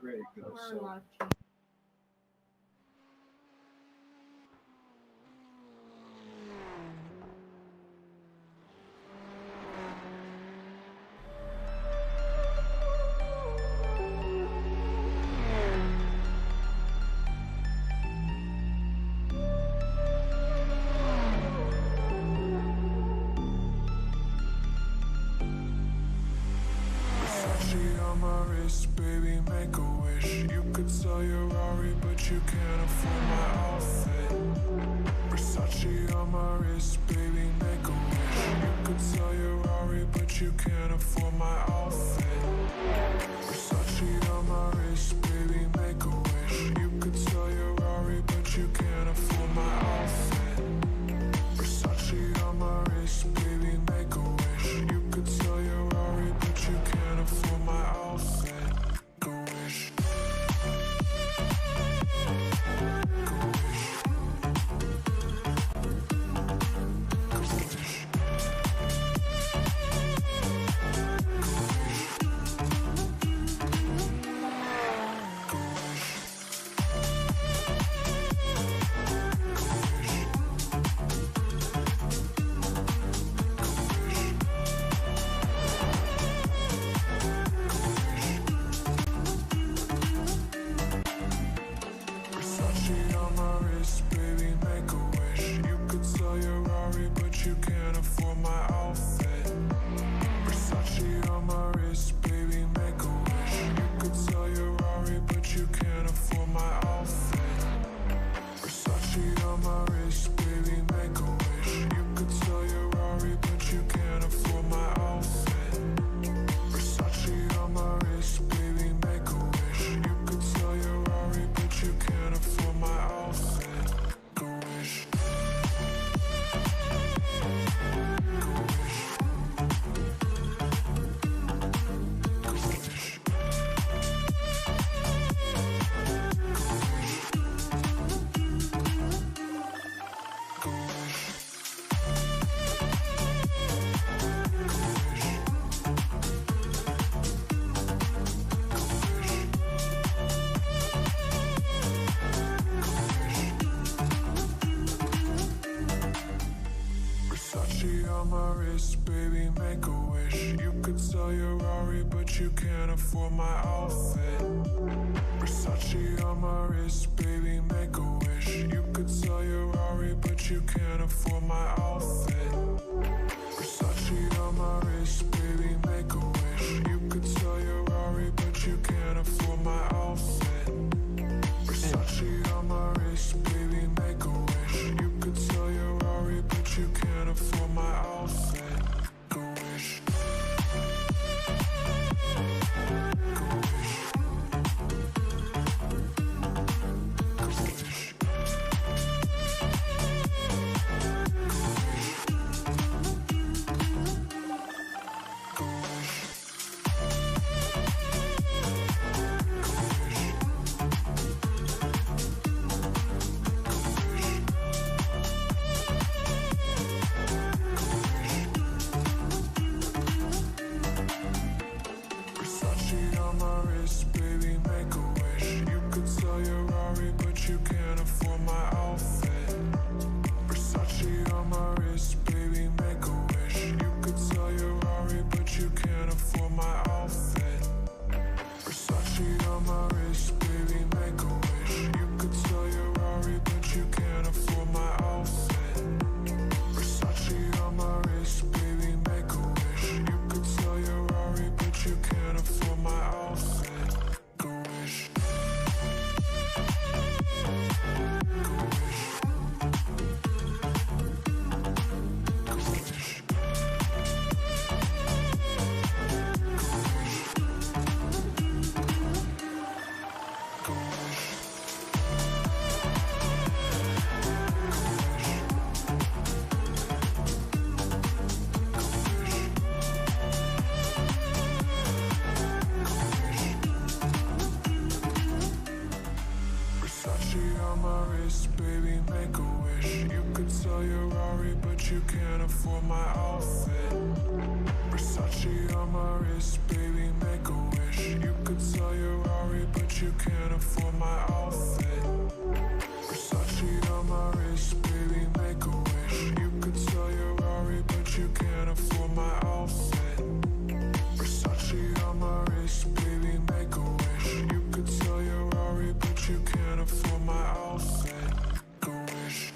There you go. We're So watching. Versace on my wrist, baby, make a wish. You could sell your Rari, but you can't afford my outfit. Versace on my wrist, baby, make a wish. You could sell your Rari, but you can't afford my outfit. Versace on my wrist, baby, make a wish. You could sell your Rari, but you can't afford my outfit. Versace on my wrist, baby, make a wish. You could sell your Rari, but you can't afford my outfit. Make a wish. Versace on my wrist, baby, make a wish. You could sell your Rari, but you can't afford my outfit. Versace on my wrist, baby, make a wish. You could sell your Rari, but you can't afford my outfit. Versace on my wrist, baby, make a wish. You could sell your Rari, but you can't afford my outfit. Versace on my wrist, baby, make a wish. You could sell your Rari, but you can't afford my outfit. Make a wish. Versace on my wrist, baby, make a wish. You could sell your Rari, but you can't afford my outfit. Versace on my wrist, baby, make a wish. You could sell your Rari, but you can't afford my outfit. Versace on my wrist, baby, make a wish. You could sell your Rari, but you can't afford my outfit. Versace on my wrist, baby, make a wish. You could sell your Rari, but you can't afford my outfit. Make a wish. Versace on my wrist, baby, make a wish. You could sell your Rari, but you can't afford my outfit. Versace on my wrist, baby, make a wish. You could sell your Rari, but you can't afford my outfit. Versace on my wrist, baby, make a wish. You could sell your Rari, but you can't afford my outfit. Versace on my wrist, baby, make a wish. You could sell your Rari, but you can't afford my outfit. Make a wish. Versace on my wrist, baby, make a wish. You could sell your Rari, but you can't afford my outfit. Versace on my wrist, baby, make a wish. You could sell your Rari, but but you can't afford my outfit. Versace on my wrist, baby, make a wish. You could sell your Rari, but you can't afford my outfit. Versace on my wrist, baby, make a wish. You could sell your Rari, but you can't afford my outfit. Make a wish.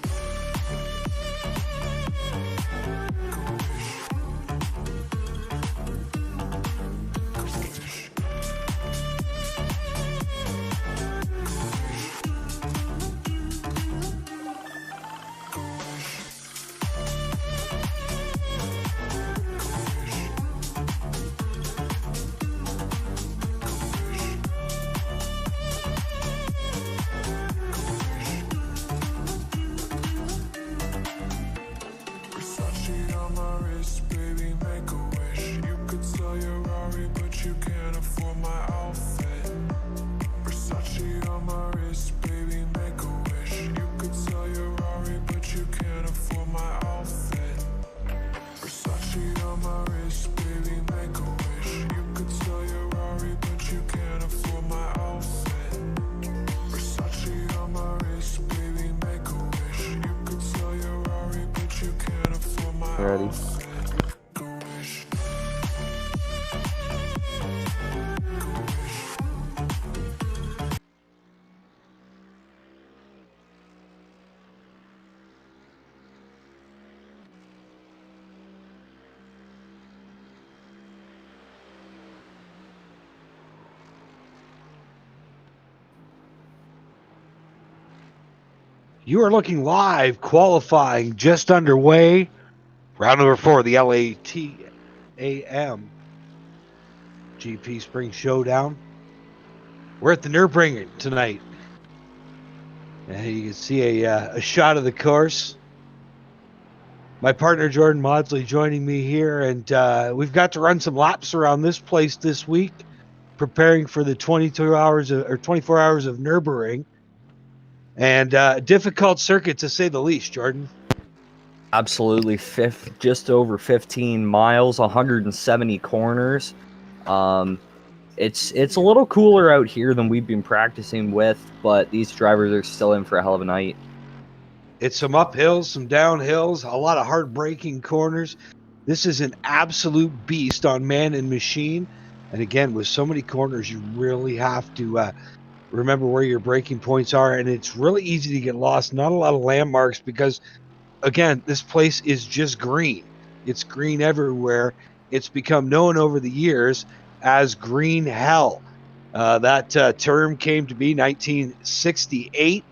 Ready. You are looking live, qualifying just underway. Round number 4, the LATAM GP Spring Showdown. We're at the Nurburgring tonight. And you can see a shot of the course. My partner Jordan Maudsley joining me here, and we've got to run some laps around this place this week, preparing for the 24 hours of Nurburgring. And difficult circuit to say the least, Jordan. Absolutely. Just over 15 miles, 170 corners. It's a little cooler out here than we've been practicing with, but these drivers are still in for a hell of a night. It's some uphills, some downhills, a lot of hard-braking corners. This is an absolute beast on man and machine. And again, with so many corners, you really have to remember where your braking points are. And it's really easy to get lost. Not a lot of landmarks because, again, this place is just green. It's green everywhere. It's become known over the years as green hell. That term came to be 1968.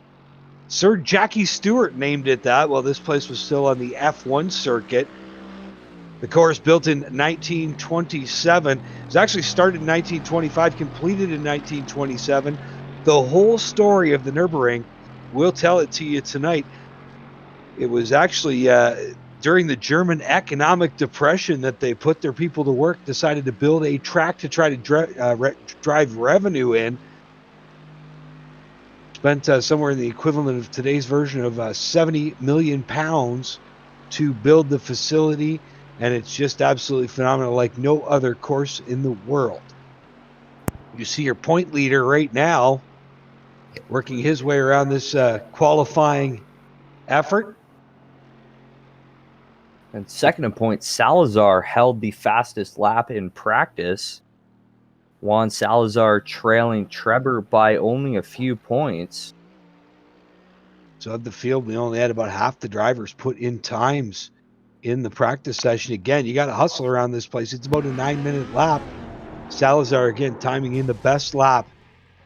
Sir Jackie Stewart named it that while this place was still on the F1 circuit. The course, built in 1927, it was actually started in 1925, completed in 1927. The whole story of the Nurburgring, we'll tell it to you tonight. It was actually during the German economic depression that they put their people to work, decided to build a track to try to drive revenue in. Spent somewhere in the equivalent of today's version of 70 million pounds to build the facility, and it's just absolutely phenomenal, like no other course in the world. You see your point leader right now working his way around this qualifying effort. And second in points, Salazar held the fastest lap in practice. Juan Salazar trailing Trevor by only a few points. So of the field, we only had about half the drivers put in times in the practice session. Again, you got to hustle around this place. It's about a 9-minute lap. Salazar, again, timing in the best lap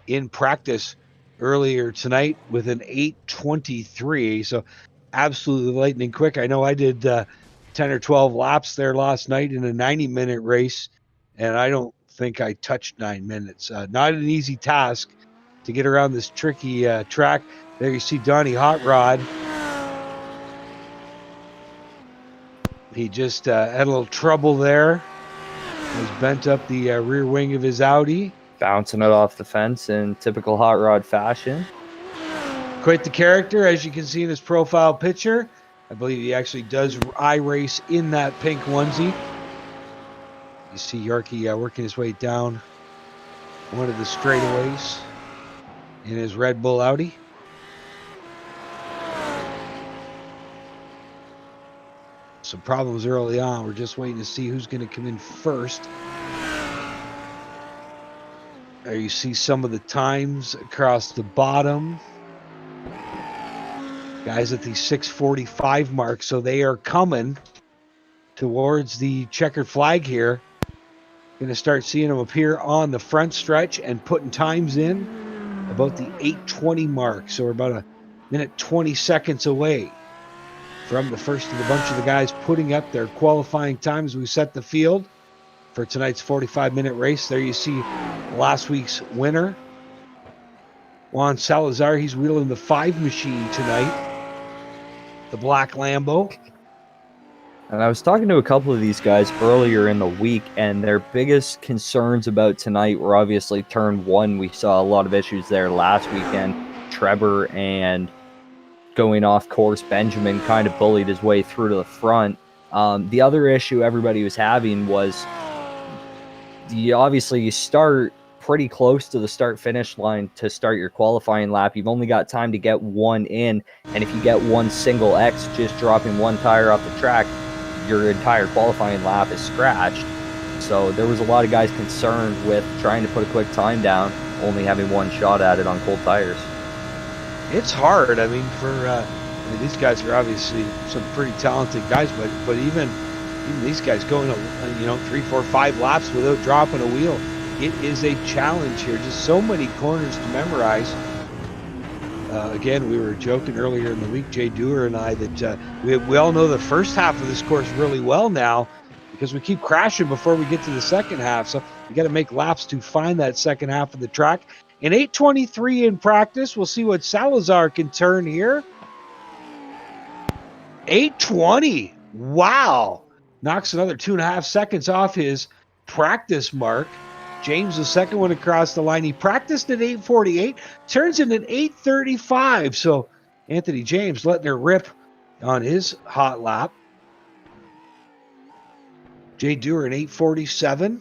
in practice earlier tonight with an 8:23. So absolutely lightning quick. I know I did 10 or 12 laps there last night in a 90-minute race, and I don't think I touched 9 minutes. Not an easy task to get around this tricky track. There you see Donnie Hot Rod. He just had a little trouble there. Has bent up the rear wing of his Audi. Bouncing it off the fence in typical Hot Rod fashion. Quite the character, as you can see in his profile picture. I believe he actually does iRace in that pink onesie. You see Yorkie working his way down one of the straightaways. in his Red Bull Audi. Some problems early on. We're just waiting to see who's going to come in first. There you see some of the times across the bottom. Guys at the 6:45 mark, so they are coming towards the checkered flag here. Going to start seeing them appear on the front stretch and putting times in about the 8:20 mark. So we're about a minute 20 seconds away from the first of the bunch of the guys putting up their qualifying times. We set the field for tonight's 45-minute race. There you see last week's winner, Juan Salazar. He's wheeling the 5 machine tonight, the black Lambo. And I was talking to a couple of these guys earlier in the week, and their biggest concerns about tonight were obviously turn 1. We saw a lot of issues there last weekend. Trevor and going off course, Benjamin kind of bullied his way through to the front. The other issue everybody was having was you start pretty close to the start-finish line to start your qualifying lap. You've only got time to get one in, and if you get one single X, just dropping one tire off the track, your entire qualifying lap is scratched. So there was a lot of guys concerned with trying to put a quick time down, only having one shot at it on cold tires. It's hard. I mean, these guys are obviously some pretty talented guys, but even these guys going 3, 4, 5 laps without dropping a wheel, it is a challenge here. Just so many corners to memorize. Again, we were joking earlier in the week, Jay Dewar and I, that we all know the first half of this course really well now because we keep crashing before we get to the second half. So you got to make laps to find that second half of the track. In 8:23 in practice, we'll see what Salazar can turn here. 8:20. Wow. Knocks another 2.5 seconds off his practice mark. James, the second one across the line. He practiced at 8:48, turns in at 8:35. So Anthony James letting her rip on his hot lap. Jay Dewar in 8:47.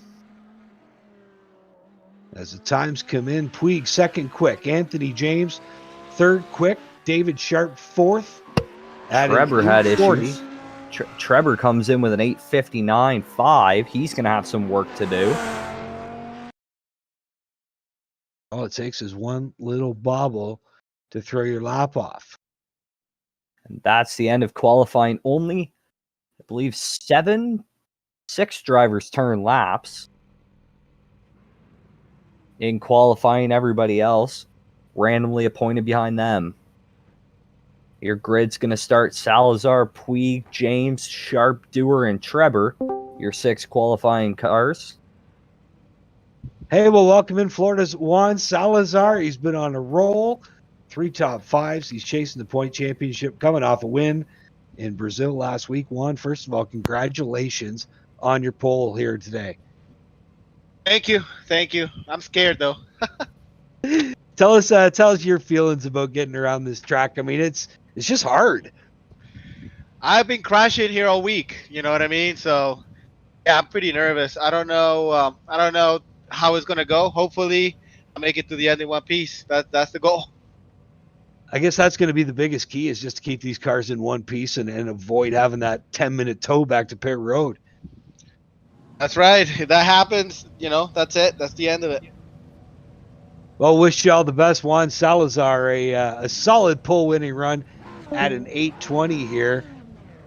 As the times come in, Puig second quick. Anthony James third quick. David Sharp fourth. Trevor had issues. Trevor comes in with an 8:59.5. He's going to have some work to do. All it takes is one little bobble to throw your lap off. And that's the end of qualifying. Only, I believe, 6 drivers turn laps. In qualifying, everybody else randomly appointed behind them. Your grid's going to start Salazar, Puig, James, Sharp, Dewar, and Trevor. Your 6 qualifying cars. Hey, we'll welcome in Florida's Juan Salazar. He's been on a roll. 3 top 5s. He's chasing the point championship, coming off a win in Brazil last week. Juan, first of all, congratulations on your pole here today. Thank you. I'm scared though. Tell us your feelings about getting around this track. I mean, it's just hard. I've been crashing here all week. You know what I mean? So yeah, I'm pretty nervous. I don't know how it's gonna go. Hopefully, I'll make it to the end in one piece. That's the goal. I guess that's going to be the biggest key, is just to keep these cars in one piece and avoid having that 10-minute tow back to Pitt Road. That's right. If that happens, that's it. That's the end of it. Well, wish you all the best, Juan Salazar. A solid pole winning run at an 8:20 here.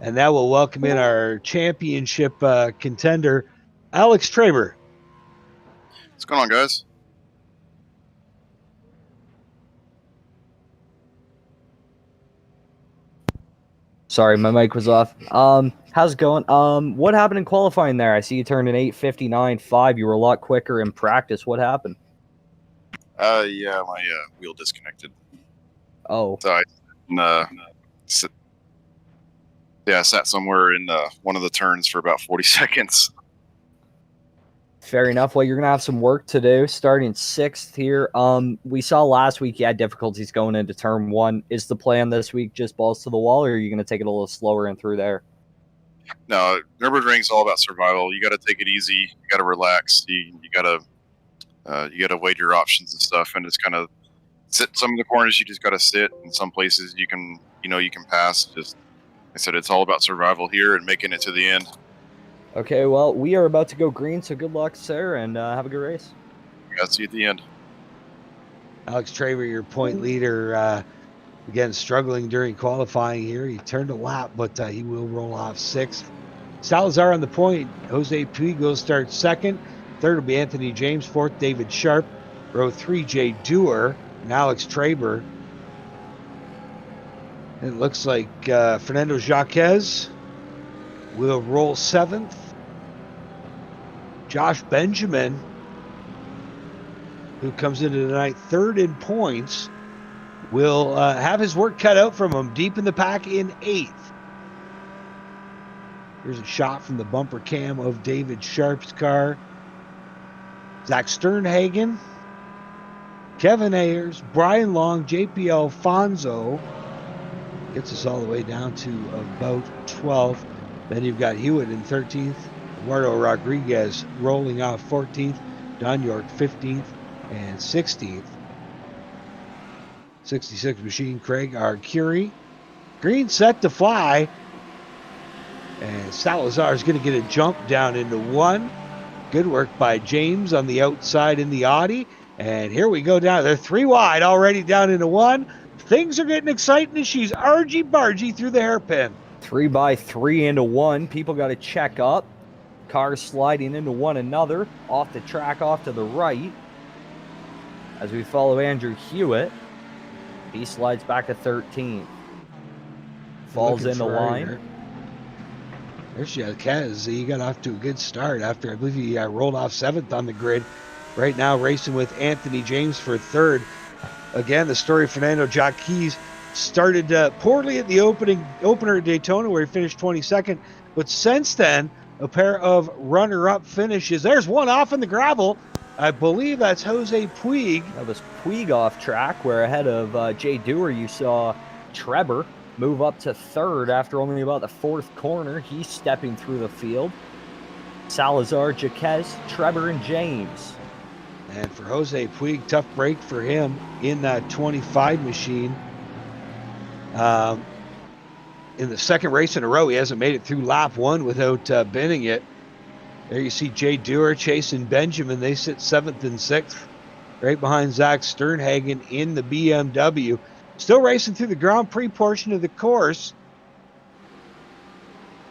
And that will welcome in our championship contender, Alex Traber. What's going on, guys? Sorry, my mic was off. How's it going? What happened in qualifying there? I see you turned an 8:59.5. You were a lot quicker in practice. What happened? Yeah, my wheel disconnected. Oh. So I sat somewhere in one of the turns for about 40 seconds. Fair enough. Well, you're going to have some work to do starting 6th here. We saw last week you had difficulties going into turn 1. Is the plan this week just balls to the wall, or are you going to take it a little slower and through there? No, Nurburgring is all about survival. You got to take it easy. You got to relax. You got to weigh your options and stuff, and just kind of sit some of the corners you just got to sit, and some places you can pass. Just like I said, it's all about survival here and making it to the end. Okay, well, we are about to go green, so good luck, sir, and have a good race. Got to see you at the end. Alex Traver, your point leader, again struggling during qualifying here. He turned a lap, but he will roll off sixth. Salazar on the point. Jose Puig will start second. Third will be Anthony James. Fourth, David Sharp. Row 3, Jay Dewar and Alex Traber. And it looks like Fernando Jaquez will roll seventh. Josh Benjamin, who comes into the night third in points, will have his work cut out from him deep in the pack in eighth. Here's a shot from the bumper cam of David Sharp's car. Zach Sternhagen, Kevin Ayers, Brian Long, JP Alfonso. Gets us all the way down to about 12th. Then you've got Hewitt in 13th. Eduardo Rodriguez rolling off 14th. Don York 15th and 16th. 66 machine Craig Arcuri. Green set to fly. And Salazar is going to get a jump down into one. Good work by James on the outside in the Audi. And here we go down. They're 3 wide already down into one. Things are getting exciting as she's argy-bargy through the hairpin. 3x3 into one. People got to check up. Cars sliding into one another. Off the track, off to the right. As we follow Andrew Hewitt. He slides back to 13th. Falls into line. There's Jaquez. He got off to a good start after I believe he rolled off 7th on the grid. Right now racing with Anthony James for 3rd. Again, the story of Fernando Jaquez started poorly at the opener at Daytona where he finished 22nd. But since then, a pair of runner-up finishes. There's one off in the gravel. I believe that's Jose Puig. That was Puig off track, where ahead of Jay Dewar you saw Treber move up to 3rd after only about the 4th corner. He's stepping through the field. Salazar, Jaquez, Treber, and James. And for Jose Puig, tough break for him in that 25 machine. In the second race in a row, he hasn't made it through lap 1 without binning it. There you see Jay Dewar chasing Benjamin. They sit 7th and 6th, right behind Zach Sternhagen in the BMW. Still racing through the Grand Prix portion of the course.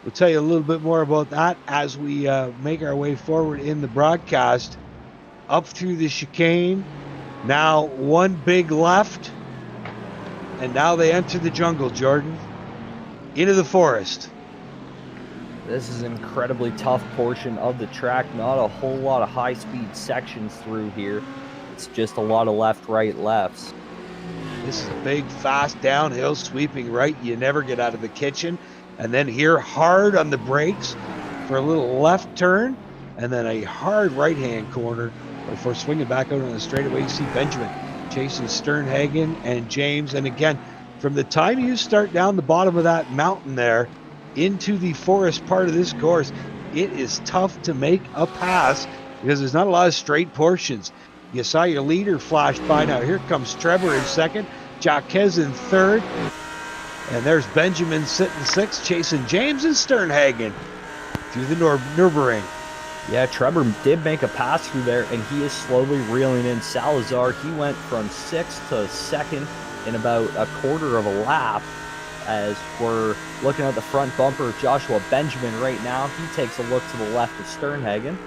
We'll tell you a little bit more about that as we make our way forward in the broadcast. Up through the chicane. Now one big left. And now they enter the jungle, Jordan. Into the forest. This is an incredibly tough portion of the track. Not a whole lot of high-speed sections through here. It's just a lot of left, right, lefts. This is a big, fast downhill sweeping right. You never get out of the kitchen. And then here, hard on the brakes for a little left turn. And then a hard right-hand corner before swinging back out on the straightaway. You see Benjamin chasing Sternhagen and James. And again, from the time you start down the bottom of that mountain there into the forest part of this course, it is tough to make a pass because there's not a lot of straight portions. You saw your leader flash by. Now here comes Treber in 2nd, Jaquez in 3rd, and there's Benjamin sitting 6th, chasing James and Sternhagen through the Nurburgring. Yeah, Treber did make a pass through there, and he is slowly reeling in Salazar. He went from 6th to 2nd in about a quarter of a lap. As we're looking at the front bumper of Joshua Benjamin right now, he takes a look to the left of Sternhagen.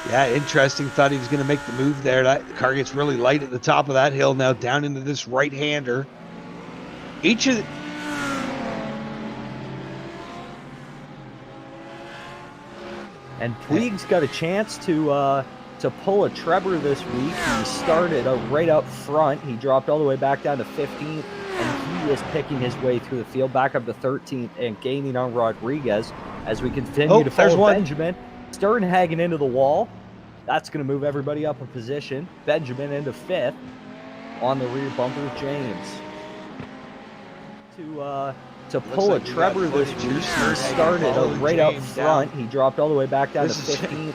Yeah, interesting. Thought he was going to make the move there. That car gets really light at the top of that hill now, down into this right-hander. Each of the... And Puig's got a chance to pull a Treber this week. He started right up front. He dropped all the way back down to 15th, and he is picking his way through the field back up to 13th and gaining on Rodriguez as we continue to follow Benjamin. Sternhagen into the wall. That's going to move everybody up a position. Benjamin into 5th on the rear bumper of James. To pull a Treber this week, he started right up front. He dropped all the way back down to 15th.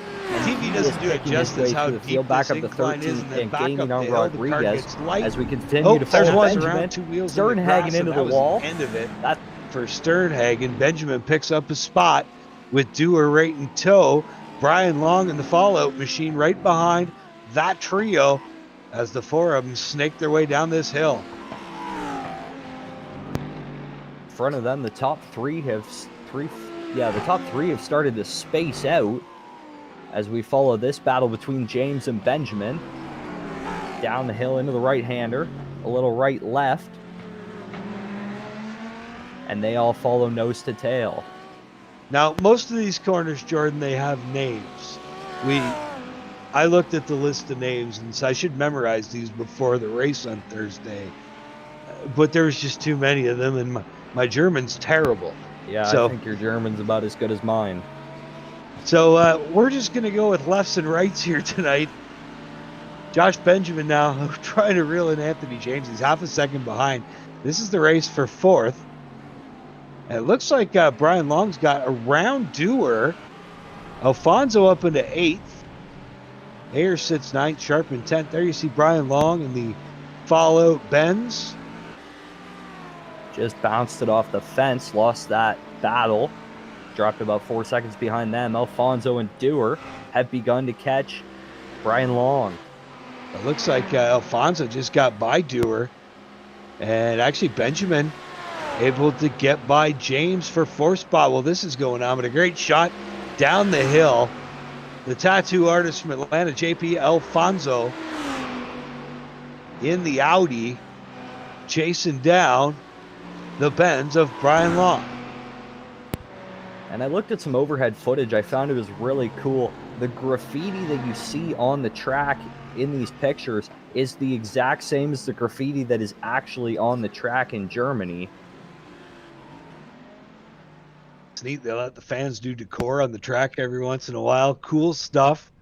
he is doesn't do it picking his justice way how through the deep field, back this up to incline 13 is, and then and back up gaining the on hill. The car Rodriguez gets light. as we continue to There's follow one Benjamin. around 2 wheels in the Sternhagen grass, and into that the was wall. the end of it That for Sternhagen. Benjamin picks up a spot with Dewar right in tow. Brian Long in the fallout machine right behind that trio as the four of them snake their way down this hill. in front of them, the top three have started to space out as we follow this battle between James and Benjamin. Down the hill into the right-hander, a little right-left, and they all follow nose to tail. Now, most of these corners, Jordan, they have names. I looked at the list of names, and so I should memorize these before the race on Thursday. But there was just too many of them, and my German's terrible. Yeah, So- I think your German's about as good as mine. So we're just going to go with lefts and rights here tonight. Josh Benjamin now trying to reel in Anthony James. He's half a second behind. This is the race for fourth. And it looks like Brian Long's got around Dewar. Alfonso up into eighth. Ayers sits ninth, Sharp in 10th. There you see Brian Long in the fallout Benz. Just bounced it off the fence, lost that battle. Dropped about 4 seconds behind them. Alfonso and Dewar have begun to catch Brian Long. It looks like Alfonso just got by Dewar. And actually Benjamin able to get by James for fourth spot. Well, this is going on, but a great shot down the hill. The tattoo artist from Atlanta, JP Alfonso, in the Audi, chasing down the Benz of Brian Long. And I looked at some overhead footage. I found it was really cool. The graffiti that you see on the track in these pictures is the exact same as the graffiti that is actually on the track in Germany. It's neat. They let the fans do decor on the track every once in a while. Cool stuff.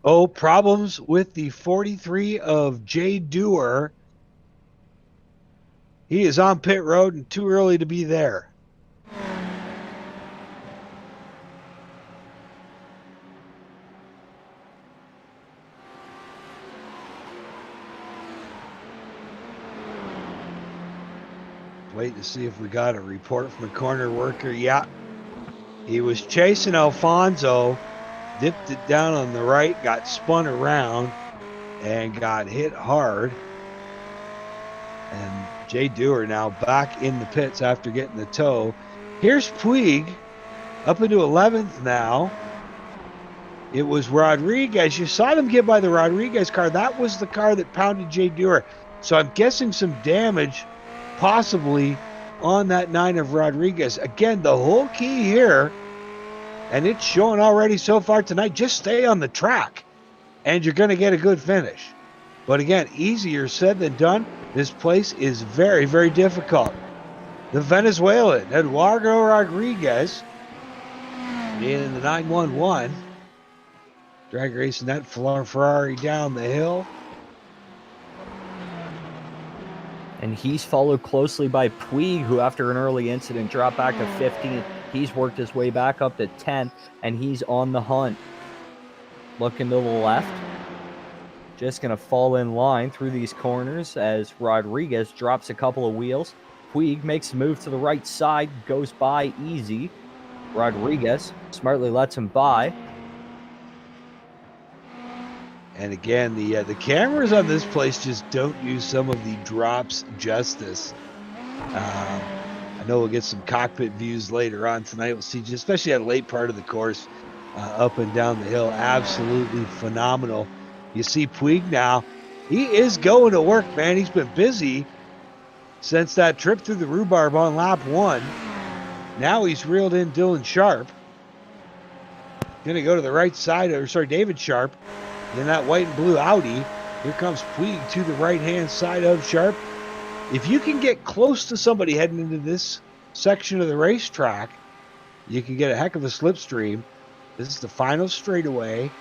Oh, problems with the 43 of Jay Dewar. He is on pit road and too early to be there. Wait to see if we got a report from a corner worker. Yeah, he was chasing Alfonso, dipped it down on the right, got spun around, and got hit hard. And Jay Dewar now back in the pits after getting the tow. Here's Puig up into 11th now. It was Rodriguez. You saw them get by the Rodriguez car. That was the car that pounded Jay Dewar. So I'm guessing some damage possibly on that 9 of Rodriguez. Again, the whole key here, and it's showing already so far tonight, just stay on the track and you're going to get a good finish. But again, easier said than done. This place is very, very difficult. The Venezuelan, Eduardo Rodriguez, in the 911, drag racing that Ferrari down the hill. And he's followed closely by Puig, who after an early incident dropped back to 15th. He's worked his way back up to 10th, and he's on the hunt. Looking to the left. Just going to fall in line through these corners as Rodriguez drops a couple of wheels. Puig makes a move to the right side, goes by easy. Rodriguez smartly lets him by. And again, the cameras on this place just don't use some of the drops justice. I know we'll get some cockpit views later on tonight. We'll see, especially at a late part of the course, up and down the hill. Absolutely phenomenal. You see Puig now. He is going to work, man. He's been busy since that trip through the rhubarb on lap 1. Now he's reeled in Dylan Sharp. Going to go to the right side, David Sharp. In that white and blue Audi. Here comes Puig to the right-hand side of Sharp. If you can get close to somebody heading into this section of the racetrack, you can get a heck of a slipstream. This is the final straightaway.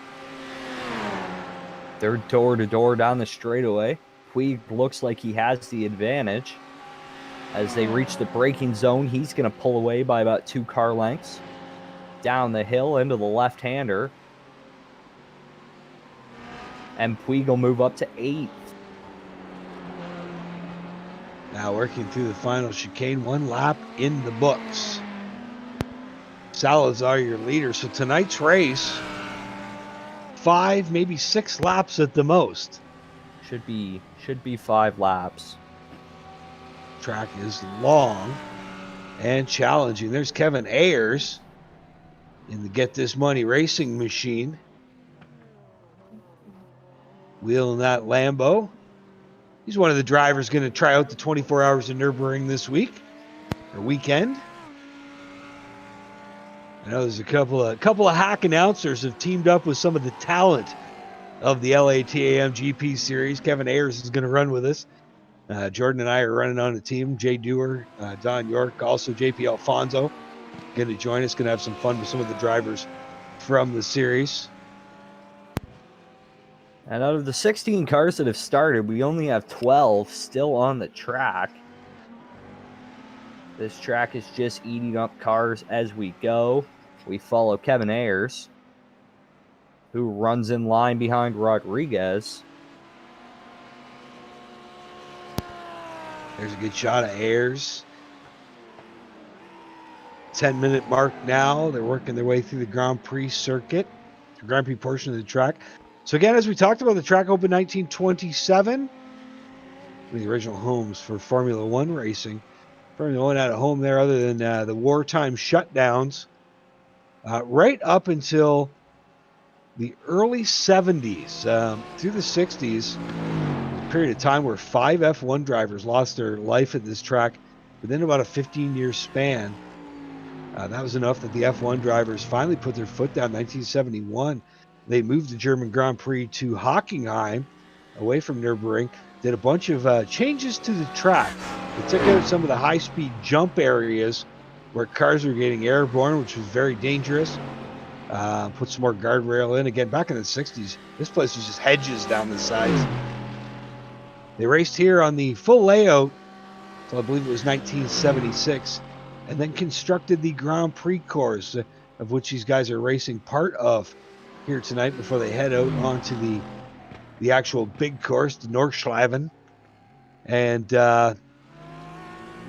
They're door-to-door down the straightaway. Puig looks like he has the advantage. As they reach the braking zone, he's going to pull away by about 2 car lengths. down the hill into the left-hander. And Puig will move up to 8th. Now working through the final chicane, 1 lap in the books. Salazar, your leader. So tonight's race, 5, maybe 6 laps at the most. Should be 5 laps. Track is long and challenging. There's Kevin Ayers in the Get This Money racing machine. Wheeling that Lambo. He's one of the drivers going to try out the 24 Hours of Nurburring this week or weekend. I know there's a couple of hack announcers have teamed up with some of the talent of the LATAM GP series. Kevin Ayers is going to run with us. Jordan and I are running on the team. Jay Dewar, Don York, also JP Alfonso going to join us. Going to have some fun with some of the drivers from the series. And out of the 16 cars that have started, we only have 12 still on the track. This track is just eating up cars as we go. We follow Kevin Ayers, who runs in line behind Rodriguez. There's a good shot of Ayers. 10-minute mark now. They're working their way through the Grand Prix circuit, the Grand Prix portion of the track. So again, as we talked about, the track opened 1927. One of the original homes for Formula One racing. Formula One had a home there other than the wartime shutdowns. Right up until the early 70s, through the 60s, a period of time where 5 F1 drivers lost their life at this track within about a 15-year span. That was enough that the F1 drivers finally put their foot down in 1971. They moved the German Grand Prix to Hockenheim, away from Nürburgring, did a bunch of changes to the track. They took out some of the high-speed jump areas where cars were getting airborne, which was very dangerous. Put some more guardrail in. Again, back in the 60s, this place was just hedges down the sides. They raced here on the full layout until I believe it was 1976, and then constructed the Grand Prix course, of which these guys are racing part of here tonight before they head out onto the actual big course, the Nordschleifen. And you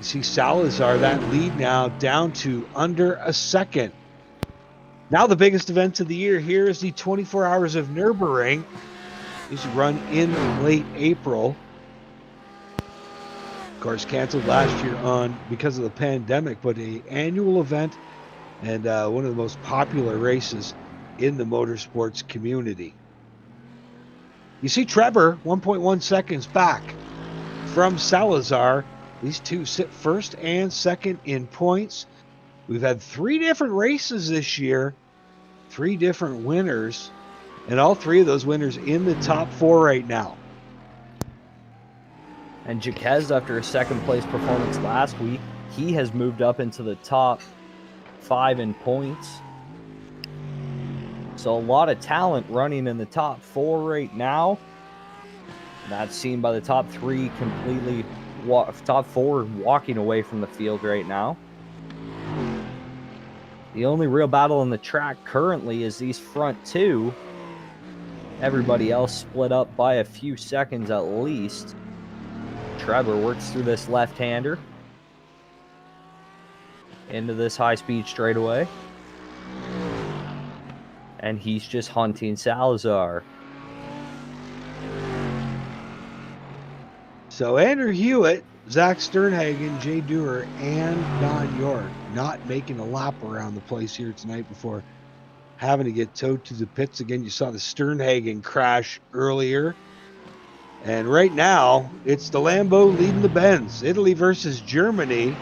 see Salazar, that lead now down to under a second. Now the biggest event of the year here is the 24 Hours of Nurburring. These run in late April. Of course, canceled last year because of the pandemic, but an annual event and one of the most popular races in the motorsports community. You see Trevor 1.1 seconds back from Salazar. These two sit first and second in points. We've had 3 different races this year, 3 different winners, and all 3 of those winners in the top 4 right now. And Jaquez, after a second place performance last week, he has moved up into the top 5 in points. So a lot of talent running in the top 4 right now. That's seen by the top 3 completely, top 4 walking away from the field right now. The only real battle on the track currently is these front 2. Everybody else split up by a few seconds at least. Trevor works through this left-hander into this high-speed straightaway. And he's just hunting Salazar. So Andrew Hewitt, Zach Sternhagen, Jay Dewar, and Don York not making a lap around the place here tonight before having to get towed to the pits. Again, you saw the Sternhagen crash earlier. And right now, it's the Lambo leading the Benz. Italy versus Germany.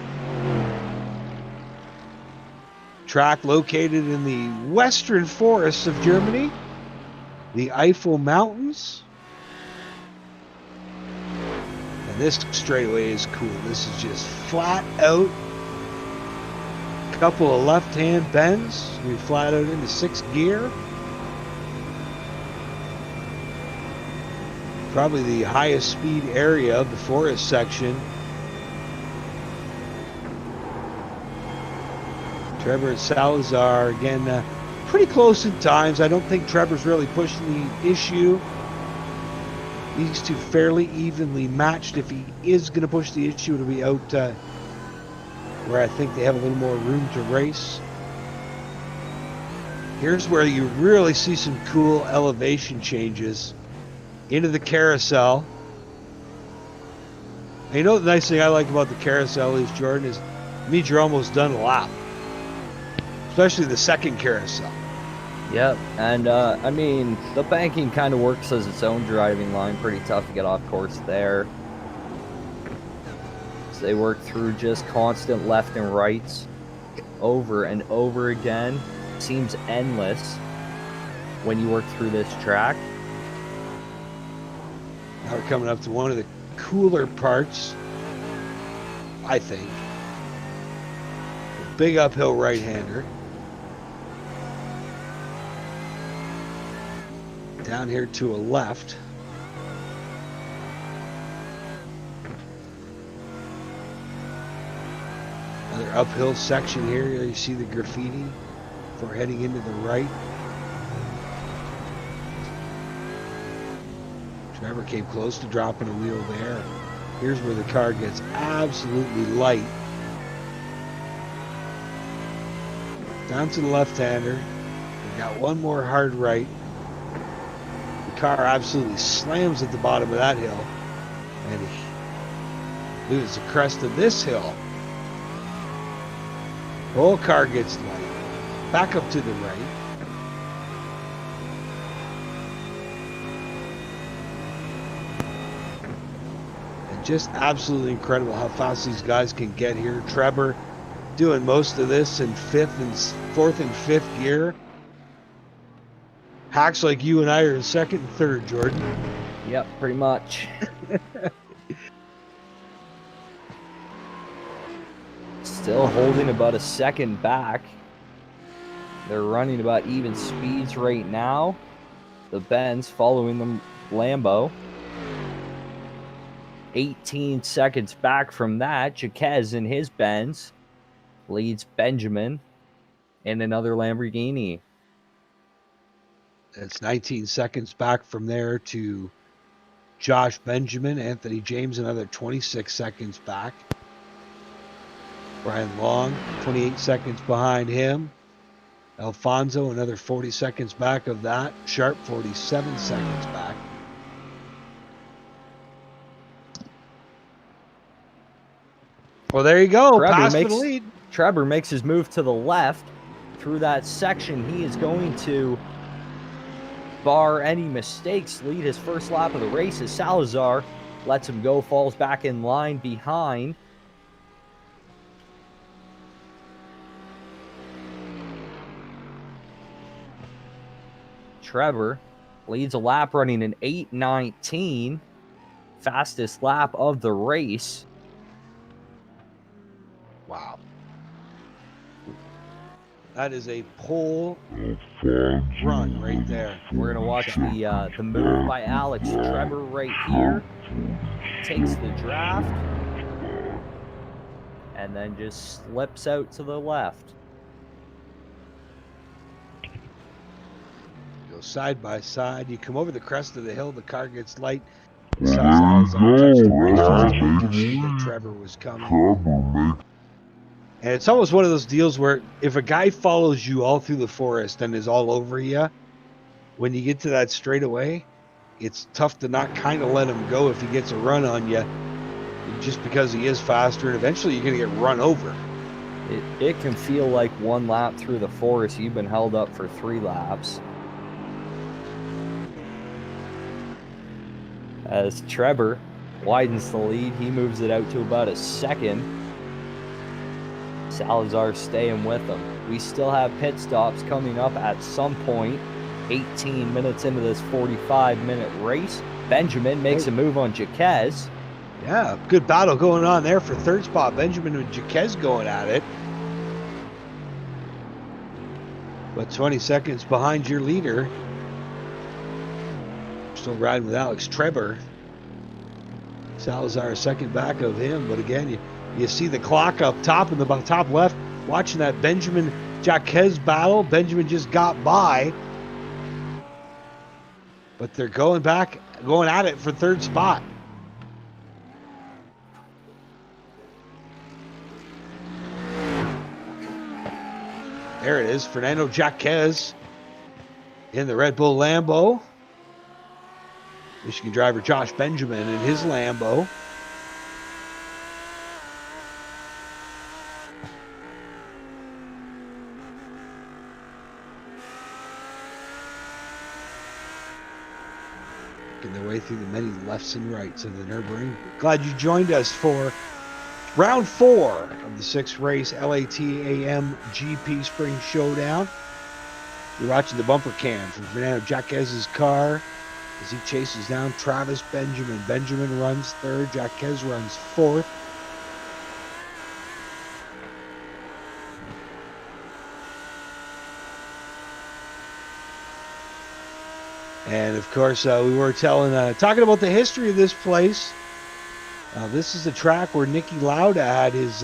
Track located in the western forests of Germany, the Eifel Mountains. And this straightaway is cool. This is just flat out. Couple of left-hand bends. We flat out into 6th gear. Probably the highest speed area of the forest section. Trevor and Salazar, again, pretty close in times. I don't think Trevor's really pushing the issue. These two fairly evenly matched. If he is going to push the issue, it'll be out where I think they have a little more room to race. Here's where you really see some cool elevation changes into the carousel. And you know the nice thing I like about the carousel is, Jordan, is it means you're almost done a lap. Especially the second carousel. Yep, and I mean, the banking kind of works as its own driving line. Pretty tough to get off course there. So they work through just constant left and rights over and over again. Seems endless when you work through this track. Now we're coming up to one of the cooler parts, I think. The big uphill right-hander. Down here to a left. Another uphill section here. You see the graffiti before heading into the right. Trevor came close to dropping a wheel there. Here's where the car gets absolutely light. Down to the left-hander. We got one more hard right. The car absolutely slams at the bottom of that hill. And he loses the crest of this hill. The whole car gets light. Back up to the right. And just absolutely incredible how fast these guys can get here. Trevor doing most of this in fourth and fifth gear. Hacks like you and I are in second and third, Jordan. Yep, pretty much. Still holding about a second back. They're running about even speeds right now. The Benz following the Lambo. 18 seconds back from that, Jaquez in his Benz leads Benjamin in another Lamborghini. It's 19 seconds back from there to Josh Benjamin. Anthony James, another 26 seconds back. Brian Long, 28 seconds behind him. Alfonso, another 40 seconds back of that. Sharp, 47 seconds back. Well, there you go. Pass for the lead. Trevor makes his move to the left through that section. He is going to, bar any mistakes, lead his first lap of the race as Salazar lets him go, falls back in line behind. Trevor leads a lap running an 8:19, fastest lap of the race. Wow. That is a pole run right there. We're going to watch the move by Alex. Trevor right here takes the draft and then just slips out to the left. Go side by side. You come over the crest of the hill, the car gets light. Trevor was coming. And it's almost one of those deals where if a guy follows you all through the forest and is all over you, when you get to that straightaway, it's tough to not kind of let him go if he gets a run on you, just because he is faster, and eventually you're going to get run over. It can feel like one lap through the forest. You've been held up for 3 laps. As Trevor widens the lead, he moves it out to about a second. Salazar staying with him. We still have pit stops coming up at some point. 18 minutes into this 45-minute race. Benjamin makes a move on Jaquez. Yeah, good battle going on there for third spot. Benjamin and Jaquez going at it. But 20 seconds behind your leader. Still riding with Alex Trevor. Salazar a second back of him, but again, you see the clock up top in the top left. watching that Benjamin Jaquez battle. Benjamin just got by, but they're going at it for third spot. There it is, Fernando Jaquez in the Red Bull Lambo. Michigan driver Josh Benjamin in his Lambo. Making their way through the many lefts and rights of the Nurburgring. Glad you joined us for round 4 of the 6th race LATAM GP Spring Showdown. You're watching the bumper cam from Fernando Jaquez's car as he chases down Travis Benjamin. Benjamin runs third, Jaquez runs fourth. And of course, we were talking about the history of this place. This is the track where Niki Lauda had his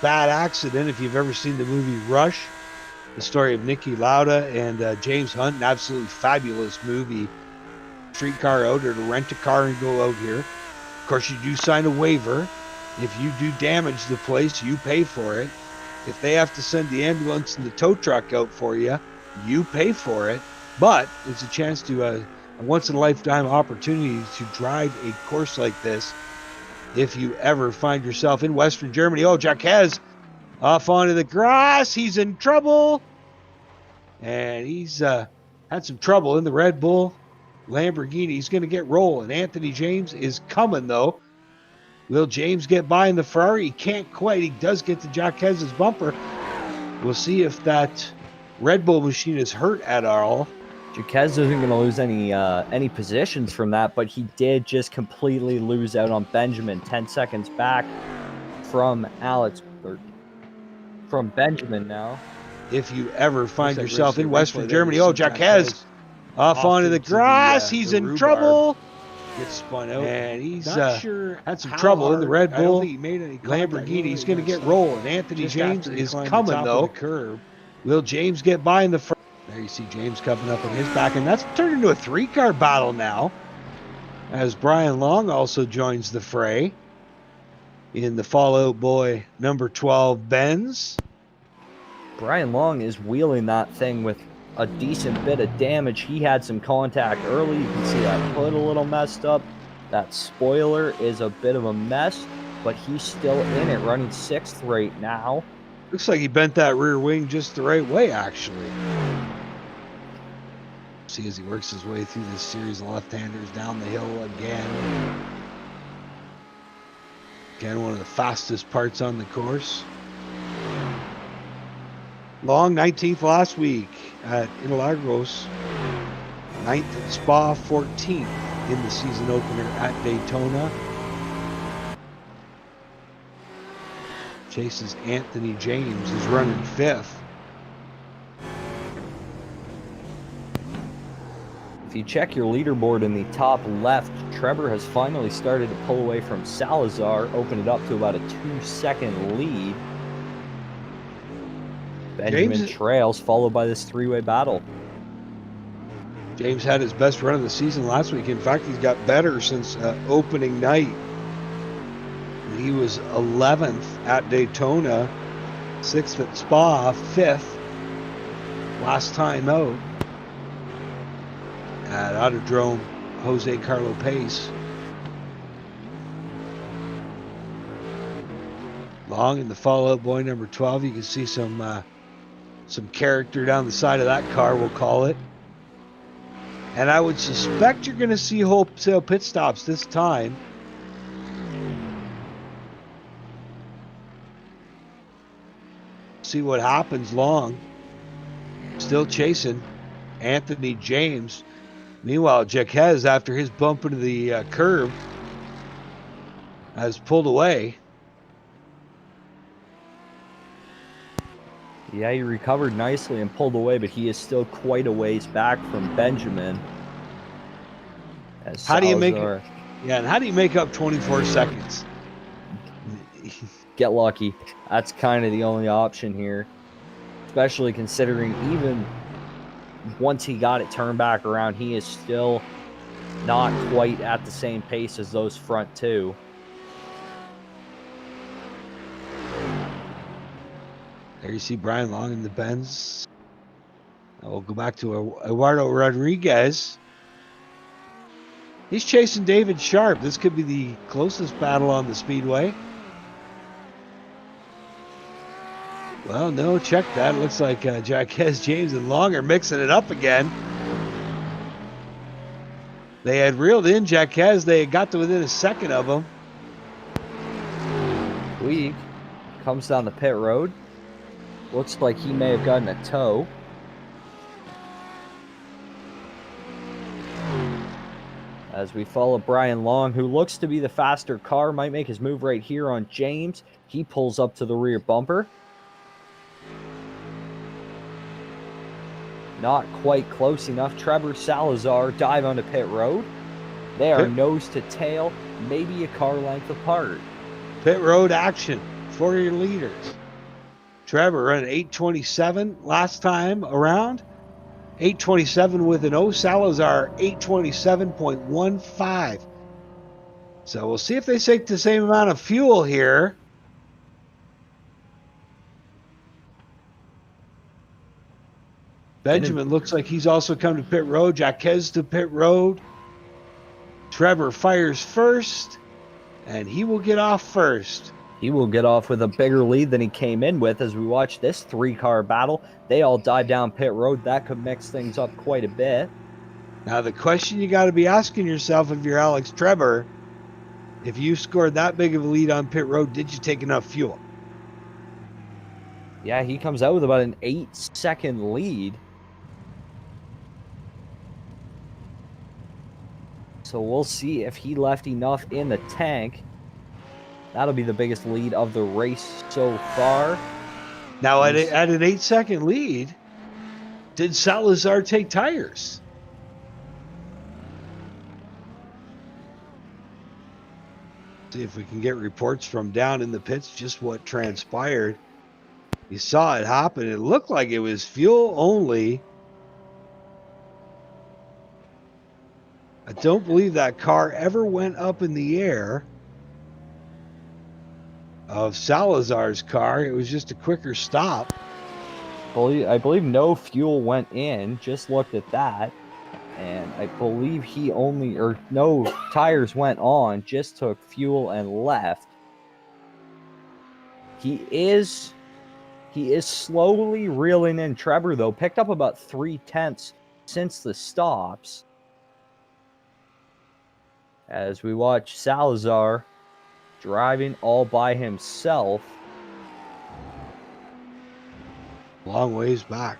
bad accident. If you've ever seen the movie Rush, the story of Niki Lauda and James Hunt, an absolutely fabulous movie. Streetcar out or to rent a car and go out here. Of course, you do sign a waiver. If you do damage the place, you pay for it. If they have to send the ambulance and the tow truck out for you, you pay for it. But it's a chance to a once-in-a-lifetime opportunity to drive a course like this if you ever find yourself in Western Germany. Oh, Jaquez off onto the grass. He's in trouble. And he's had some trouble in the Red Bull Lamborghini. He's going to get rolling. Anthony James is coming, though. Will James get by in the Ferrari? He can't quite. He does get to Jaquez's bumper. We'll see if that Red Bull machine is hurt at all. Jaquez isn't going to lose any positions from that, but he did just completely lose out on Benjamin. 10 seconds back from from Benjamin now. If you ever find yourself in Western Germany, oh, Jaquez off onto the grass. He's in trouble. Gets spun out. And he's had some trouble in the Red Bull Lamborghini. He's going to get rolling. Anthony James is coming, though. Will James get by in the front? There you see James coming up in his back. And that's turned into a 3-car battle now, as Brian Long also joins the fray in the Fallout Boy number 12 Benz. Brian Long is wheeling that thing with a decent bit of damage. He had some contact early. You can see that hood a little messed up. That spoiler is a bit of a mess, but he's still in it, running 6th right now. Looks like he bent that rear wing just the right way, actually. See as he works his way through this series of left-handers down the hill again. Again, one of the fastest parts on the course. Long 19th last week at Interlagos. 9th at Spa, 14th in the season opener at Daytona. Chases Anthony James is running 5th. If you check your leaderboard in the top left, Trevor has finally started to pull away from Salazar, opened it up to about a 2-second lead. Benjamin trails, followed by this 3-way battle. James had his best run of the season last week. In fact, he's got better since opening night. He was 11th at Daytona, 6th at Spa, 5th last time out at Autodrome Jose Carlo Pace. Long in the Fallout Boy number 12. You can see some character down the side of that car, we'll call it. And I would suspect you're going to see wholesale pit stops this time. See what happens. Long still chasing Anthony James. Meanwhile, Jaquez, after his bump into the curb, has pulled away. Yeah, he recovered nicely and pulled away, but he is still quite a ways back from Benjamin. How do you make it? Yeah, and how do you make up 24 seconds? get lucky. That's kind of the only option here, especially considering even once he got it turned back around, he is still not quite at the same pace as those front two. There you see Brian Long in the Benz. We'll go back to Eduardo Rodriguez. He's chasing David Sharp. This could be the closest battle on the speedway. Well, no, check that. It looks like Jaquez, James, and Long are mixing it up again. They had reeled in Jaquez. They had got to within a second of him. Puig comes down the pit road. Looks like he may have gotten a tow. As we follow Brian Long, who looks to be the faster car, might make his move right here on James. He pulls up to the rear bumper. Not quite close enough. Trevor Salazar dive onto pit road. They are nose to tail, maybe a car length apart. Pit road action for your leaders. Trevor running 8:27 last time around. 8:27 with an O. Salazar 8:27.15. So we'll see if they take the same amount of fuel here. Benjamin looks like he's also come to pit road. Jaquez to pit road. Trevor fires first, and he will get off first. He will get off with a bigger lead than he came in with as we watch this three-car battle. They all dive down pit road. That could mix things up quite a bit. Now, the question you got to be asking yourself if you're Alex Trevor, if you scored that big of a lead on pit road, did you take enough fuel? Yeah, he comes out with about an 8-second lead. So we'll see if he left enough in the tank. That'll be the biggest lead of the race so far. Now, at an 8-second lead, did Salazar take tires? See if we can get reports from down in the pits, just what transpired. You saw it happen. It looked like it was fuel only. I don't believe that car ever went up in the air of Salazar's car. It was just a quicker stop. I believe no fuel went in. Just looked at that. And I believe no tires went on, just took fuel and left. He is slowly reeling in. Trevor, though, picked up about 3/10 since the stops. As we watch Salazar driving all by himself. Long ways back.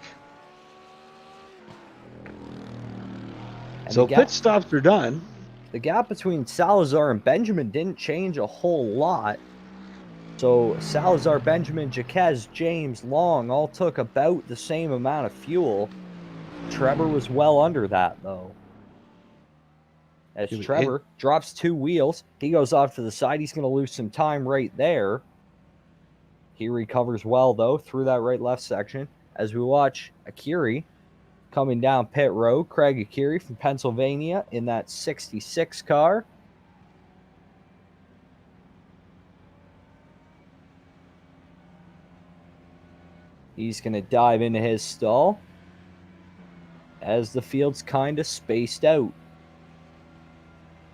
And so pit stops are done. The gap between Salazar and Benjamin didn't change a whole lot. So Salazar, Benjamin, Jaquez, James, Long all took about the same amount of fuel. Trevor was well under that, though. As Trevor drops 2 wheels, he goes off to the side. He's going to lose some time right there. He recovers well, though, through that right-left section. As we watch Akiri coming down pit road. Craig Akiri from Pennsylvania in that 66 car. He's going to dive into his stall as the field's kind of spaced out.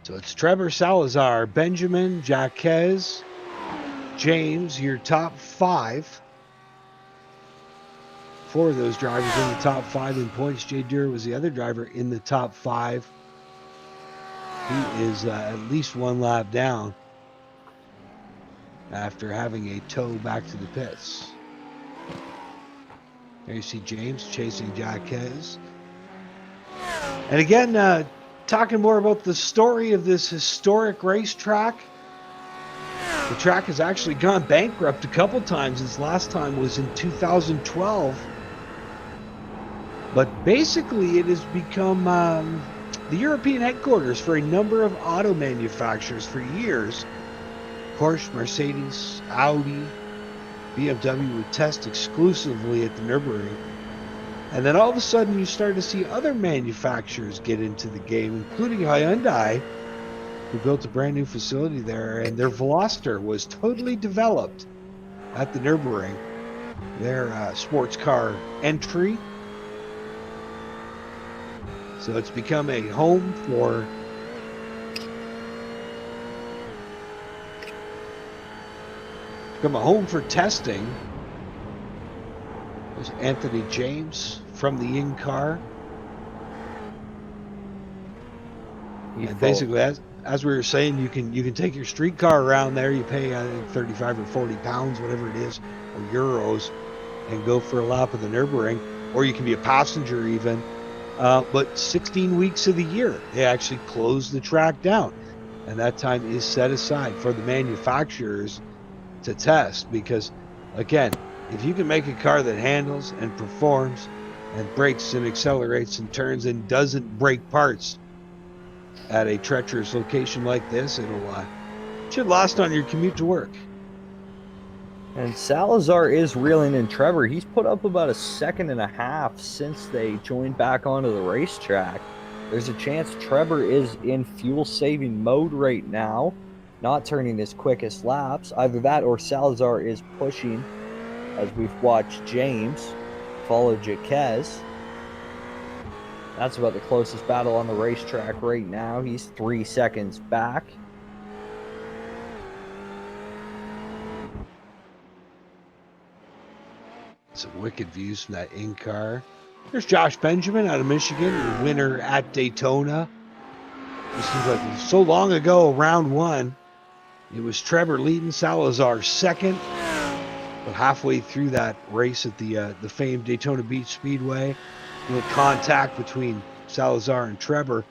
So it's Trevor Salazar, Benjamin, Jaquez, James, your top 5. 4 of those drivers in the top 5 in points. Jay Dura was the other driver in the top 5. He is at least 1 lap down after having a tow back to the pits. There you see James chasing Jaquez. And again, talking more about the story of this historic racetrack. The track has actually gone bankrupt a couple times. Its last time was in 2012. But basically it has become the European headquarters for a number of auto manufacturers for years. Porsche, Mercedes, Audi, BMW would test exclusively at the Nurburgring. And then all of a sudden you start to see other manufacturers get into the game, including Hyundai, who built a brand new facility there, and their Veloster was totally developed at the Nurburgring, their sports car entry. So it's become a home for testing. There's Anthony James from the in-car. And basically, as we were saying, you can take your street car around there. You pay, I think, 35 or 40 pounds, whatever it is, or euros, and go for a lap of the Nurburgring. Or you can be a passenger even. But 16 weeks of the year, they actually close the track down. And that time is set aside for the manufacturers to test. Because, again, if you can make a car that handles and performs and brakes and accelerates and turns and doesn't break parts at a treacherous location like this, it'll should last on your commute to work. And Salazar is reeling in Trevor. He's put up about a second and a half since they joined back onto the racetrack. There's a chance Trevor is in fuel-saving mode right now, not turning his quickest laps. Either that or Salazar is pushing, as we've watched James follow Jaquez. That's about the closest battle on the racetrack right now. He's 3 seconds back. Some wicked views from that in-car. There's Josh Benjamin out of Michigan, the winner at Daytona. It seems like it was so long ago, round one. It was Trevor leading, Salazar second. But halfway through that race at the famed Daytona Beach Speedway, contact between Salazar and Trevor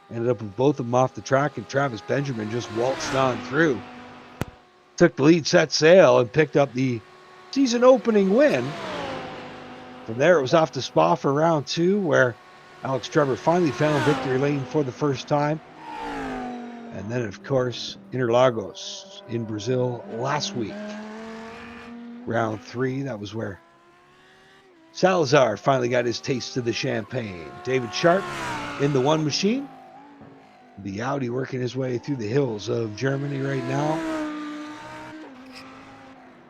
ended up with both of them off the track, and Travis Benjamin just waltzed on through. Took the lead, set sail, and picked up the season opening win. From there, it was off to Spa for round two, where Alex Trevor finally found victory lane for the first time. And then, of course, Interlagos in Brazil last week. Round three, that was where Salazar finally got his taste of the champagne. David Sharp in the one machine. The Audi working his way through the hills of Germany right now.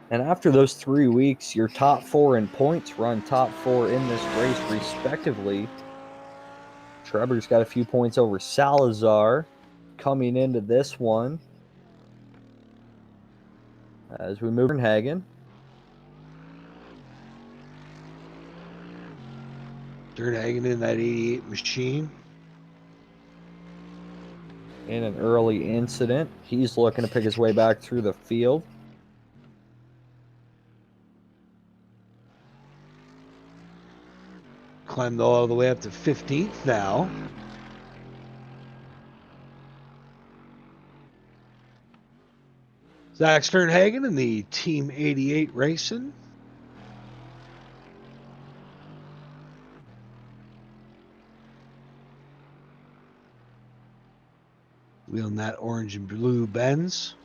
And after those 3 weeks, your top four in points run top four in this race respectively. Trevor's got a few points over Salazar coming into this one. As we move in Hagen. Sternhagen in that 88 machine. In an early incident, he's looking to pick his way back through the field. Climbed all the way up to 15th now. Zach Sternhagen in the Team 88 Racing. Wheeling that orange and blue Benz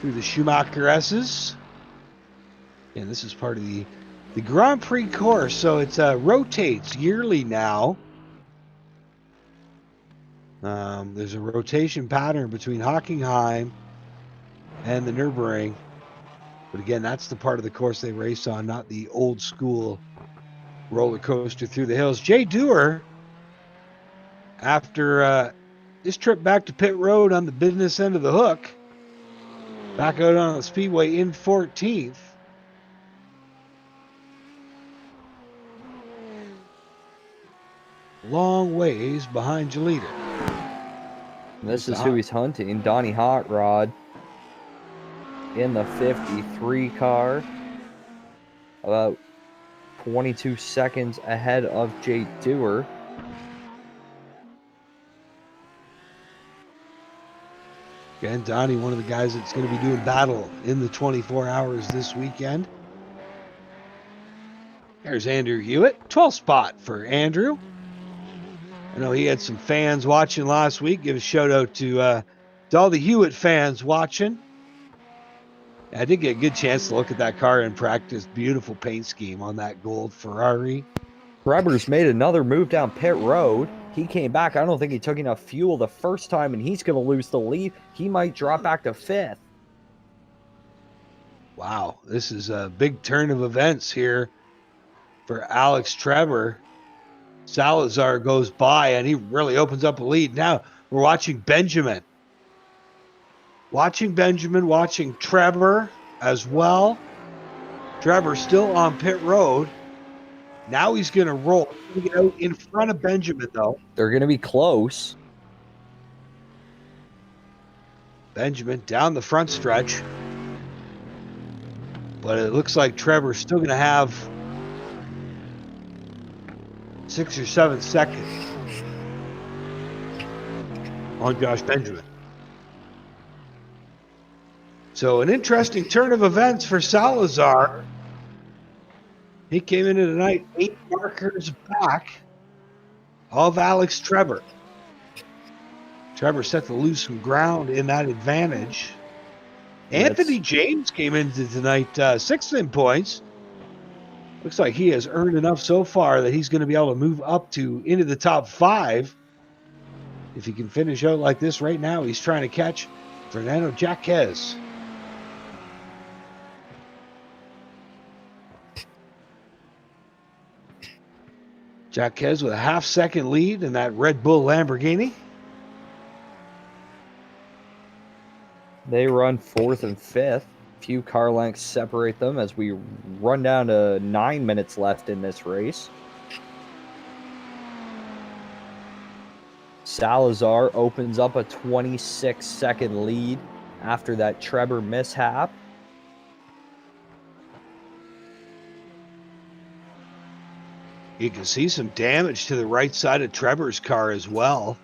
through the Schumacher S's. And this is part of the Grand Prix course, so it rotates yearly now. There's a rotation pattern between Hockenheim and the Nurburgring. But again, that's the part of the course they race on, not the old school roller coaster through the hills. Jay Dewar, after this trip back to pit road on the business end of the hook, back out on the speedway in 14th. Long ways behind your leader. This is who he's hunting, Donnie Hot Rod in the 53 car, about 22 seconds ahead of Jay Dewar. Again, Donnie, one of the guys that's going to be doing battle in the 24 hours this weekend. There's Andrew Hewitt, 12th spot for Andrew. I know he had some fans watching last week. Give a shout out to To all the Hewitt fans watching, I did get a good chance to look at that car in practice. Beautiful paint scheme on that gold Ferrari. Trevor's made another move down pit road. He came back. I don't think he took enough fuel the first time, and he's going to lose the lead. He might drop back to 5th. Wow, this is a big turn of events here for Alex Trevor. Salazar goes by, and he really opens up a lead. Now we're watching Benjamin. Watching Trevor as well. Trevor still on pit road. Now he's going to roll. He's going to get out in front of Benjamin, though. They're going to be close. Benjamin down the front stretch. But it looks like Trevor's still going to have 6 or 7 seconds on Josh Benjamin. So an interesting turn of events for Salazar. He came into the night 8 markers back of Alex Trevor. Trevor set to lose some ground in that advantage. Anthony James came into tonight 6th in points. Looks like he has earned enough so far that he's going to be able to move up to into the top 5. If he can finish out like this right now, he's trying to catch Fernando Jaquez. Jaquez with a half-second lead in that Red Bull Lamborghini. They run 4th and 5th. Few car lengths separate them as we run down to 9 minutes left in this race. Salazar opens up a 26-second lead after that Trevor mishap. You can see some damage to the right side of Trevor's car as well.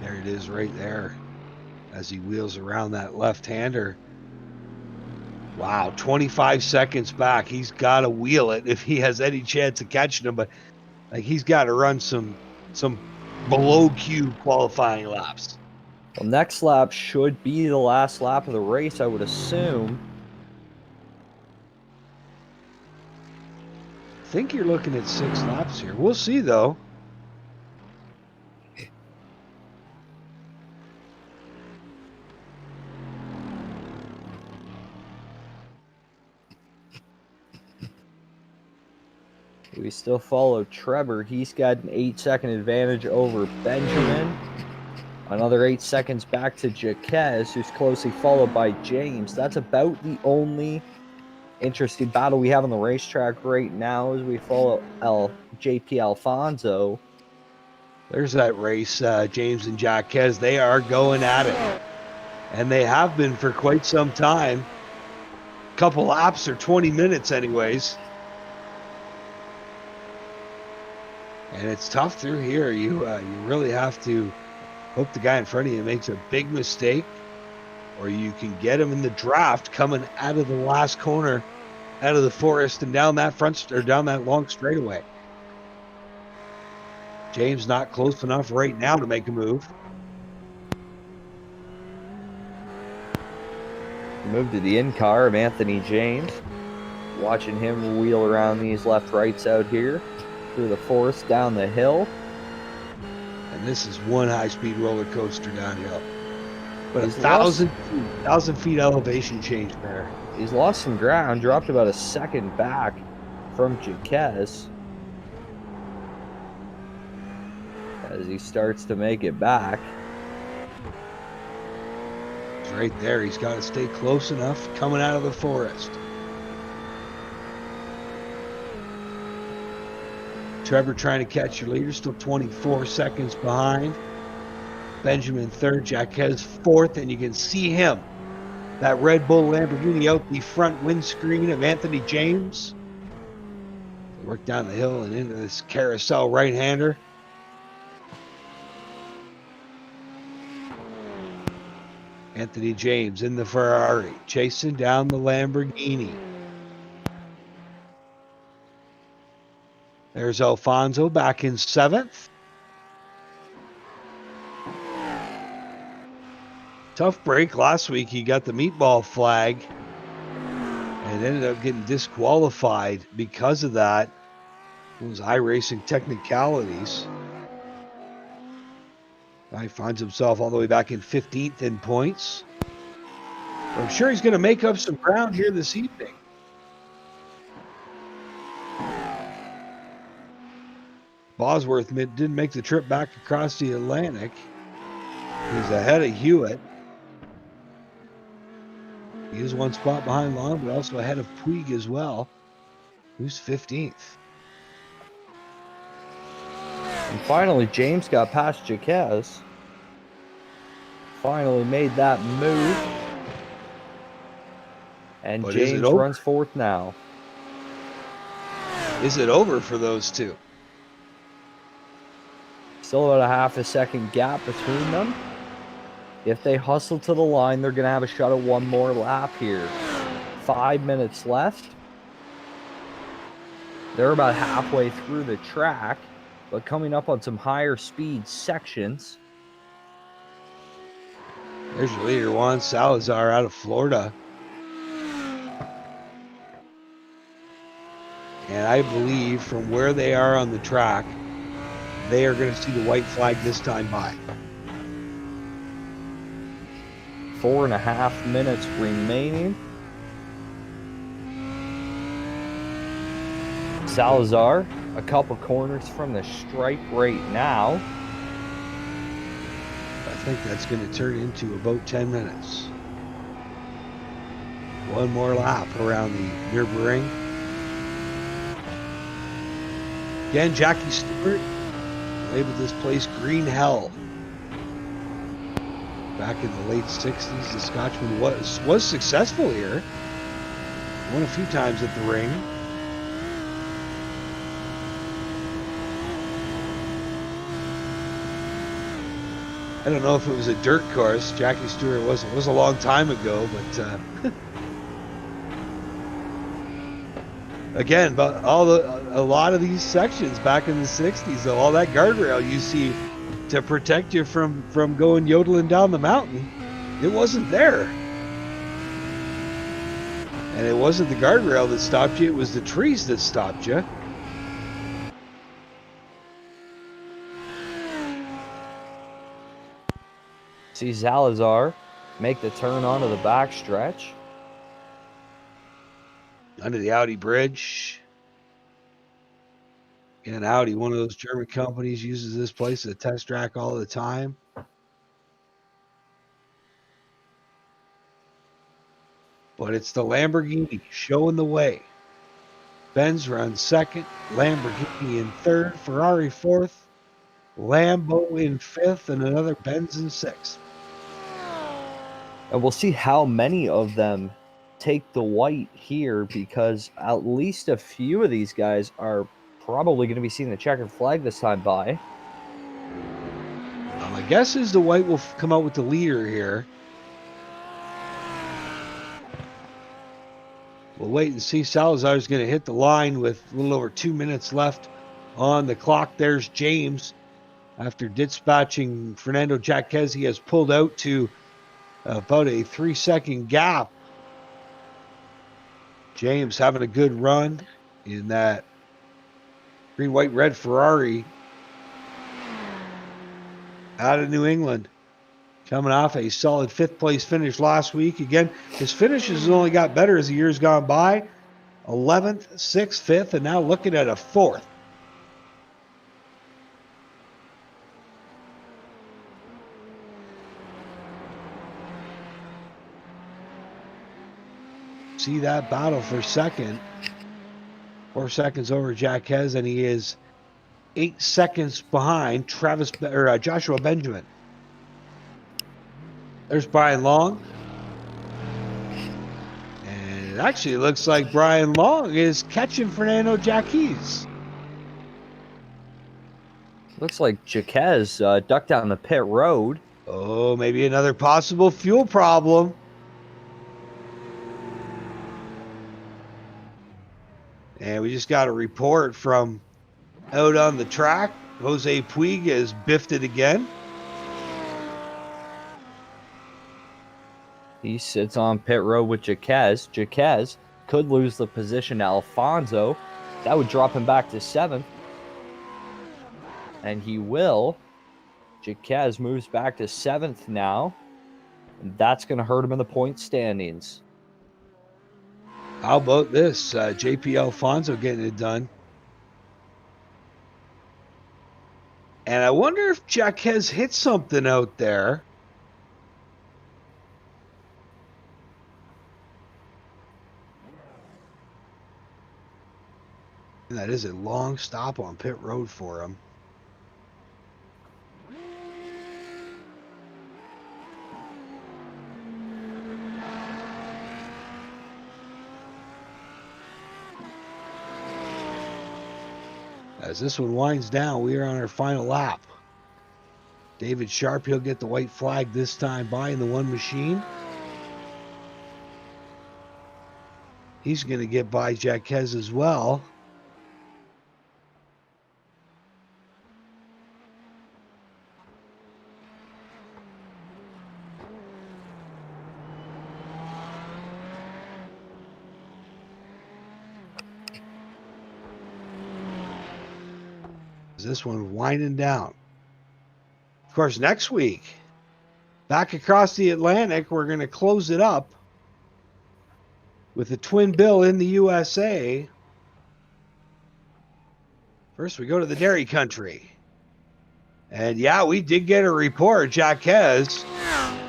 There it is right there as he wheels around that left-hander. Wow, 25 seconds back. He's got to wheel it if he has any chance of catching him, but like he's got to run some below Q qualifying laps. Well, next lap should be the last lap of the race, I would assume. I think you're looking at 6 laps here. We'll see, though. We still follow Trevor. He's got an 8-second advantage over Benjamin. Another 8 seconds back to Jaquez, who's closely followed by James. That's about the only interesting battle we have on the racetrack right now as we follow JP Alfonso. There's that race, James and Jaquez. They are going at it. And they have been for quite some time. Couple laps or 20 minutes anyways. And it's tough through here. You really have to hope the guy in front of you makes a big mistake, or you can get him in the draft coming out of the last corner, out of the forest and down that down that long straightaway. James not close enough right now to make a move. Move to the in-car of Anthony James. Watching him wheel around these left-rights out here through the forest down the hill. And this is one high-speed roller coaster downhill. But He's 1,000 feet elevation change there. He's lost some ground, dropped about a second back from Jaquez as he starts to make it back. He's right there. He's got to stay close enough coming out of the forest. Trevor trying to catch your leader, still 24 seconds behind. Benjamin 3rd, Jaquez 4th, and you can see him. That Red Bull Lamborghini out the front windscreen of Anthony James. They work down the hill and into this carousel right-hander. Anthony James in the Ferrari, chasing down the Lamborghini. There's Alfonso back in 7th. Tough break last week. He got the meatball flag and ended up getting disqualified because of that. Those iRacing technicalities. Now he finds himself all the way back in 15th in points. But I'm sure he's going to make up some ground here this evening. Bosworth didn't make the trip back across the Atlantic. He's ahead of Hewitt. He is one spot behind Long, but also ahead of Puig as well, who's 15th. And finally, James got past Jaquez. Finally made that move. And But is it James over? runs fourth now. Is it over for those two? Still about a half a second gap between them. If they hustle to the line, they're going to have a shot at one more lap here. 5 minutes left. They're about halfway through the track, but coming up on some higher speed sections. There's your leader, Juan Salazar out of Florida. And I believe from where they are on the track, they are going to see the white flag this time by. 4.5 minutes remaining. Salazar, a couple corners from the stripe right now. I think that's going to turn into about 10 minutes. One more lap around the Nurburgring. Again, Jackie Stewart labeled this place Green Hell. Back in the late 60s, the Scotchman was successful here. Won a few times at the ring. I don't know if it was a dirt course. Jackie Stewart was a long time ago, but again, but a lot of these sections back in the 60s, though, all that guardrail you see to protect you from going yodeling down the mountain, it wasn't there. And it wasn't the guardrail that stopped you, it was the trees that stopped you. See Salazar make the turn onto the backstretch. Under the Audi bridge. And Audi, one of those German companies, uses this place as a test track all the time. But it's the Lamborghini showing the way. Benz runs second, Lamborghini in third, Ferrari fourth, Lambo in fifth, and another Benz in sixth. And we'll see how many of them take the white here, because at least a few of these guys are probably going to be seeing the checkered flag this time by. My guess is the white will come out with the leader here. We'll wait and see. Salazar's going to hit the line with a little over 2 minutes left on the clock. There's James. After dispatching Fernando Jaquez, he has pulled out to about a 3-second gap. James having a good run in that green, white, red Ferrari out of New England. Coming off a solid 5th place finish last week. Again, his finishes only got better as the years gone by. 11th, 6th, 5th, and now looking at a 4th. See that battle for second. 4 seconds over Jaquez, and he is 8 seconds behind Joshua Benjamin. There's Brian Long. And it actually looks like Brian Long is catching Fernando Jaquez. Looks like Jaquez ducked down the pit road. Oh, maybe another possible fuel problem. And we just got a report from out on the track. Jose Puig is biffed it again. He sits on pit road with Jaquez. Jaquez could lose the position to Alfonso. That would drop him back to 7th. And he will. Jaquez moves back to 7th now. And that's going to hurt him in the point standings. How about this? JP Alfonso getting it done. And I wonder if Jaquez hit something out there. And that is a long stop on pit road for him. As this one winds down, we are on our final lap. David Sharp, he'll get the white flag this time by in the one machine. He's going to get by Jaquez as well. This one winding down. Of course, next week, back across the Atlantic, we're going to close it up with the twin bill in the USA. First, we go to the dairy country. And yeah, we did get a report. Jaquez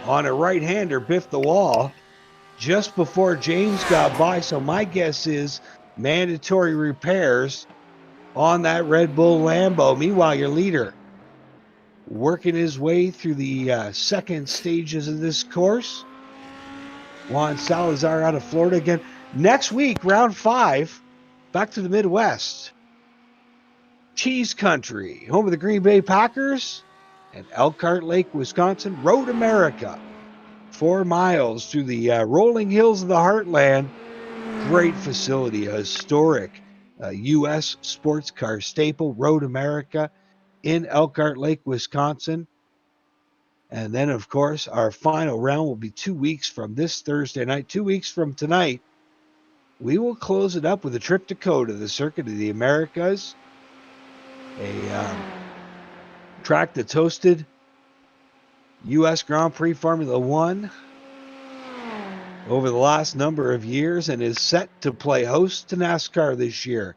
on a right-hander biffed the wall just before James got by. So my guess is mandatory repairs on that Red Bull Lambo. Meanwhile, your leader working his way through the second stages of this course. Juan Salazar out of Florida again. Next week, round 5, back to the Midwest. Cheese Country, home of the Green Bay Packers, and Elkhart Lake, Wisconsin. Road America, 4 miles through the rolling hills of the heartland. Great facility, a historic U.S. sports car staple, Road America in Elkhart Lake, Wisconsin. And then, of course, our final round will be 2 weeks from this Thursday night. 2 weeks from tonight, we will close it up with a trip to COTA, the Circuit of the Americas, a track that's hosted U.S. Grand Prix Formula One over the last number of years and is set to play host to NASCAR this year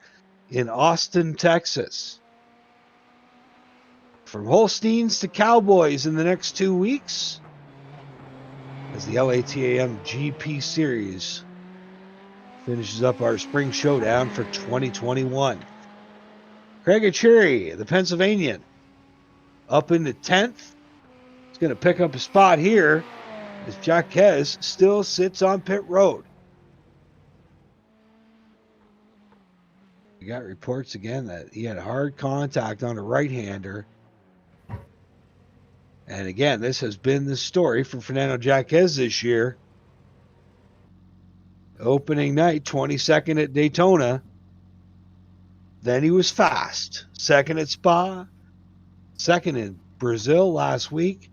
in Austin, Texas. From Holsteins to Cowboys in the next 2 weeks as the LATAM GP Series finishes up our spring showdown for 2021. Craig Achiri, the Pennsylvanian, up into 10th. He's going to pick up a spot here as Jaquez still sits on pit road. We got reports again that he had hard contact on a right-hander. And again, this has been the story for Fernando Jaquez this year. Opening night, 22nd at Daytona. Then he was fast. Second at Spa. Second in Brazil last week.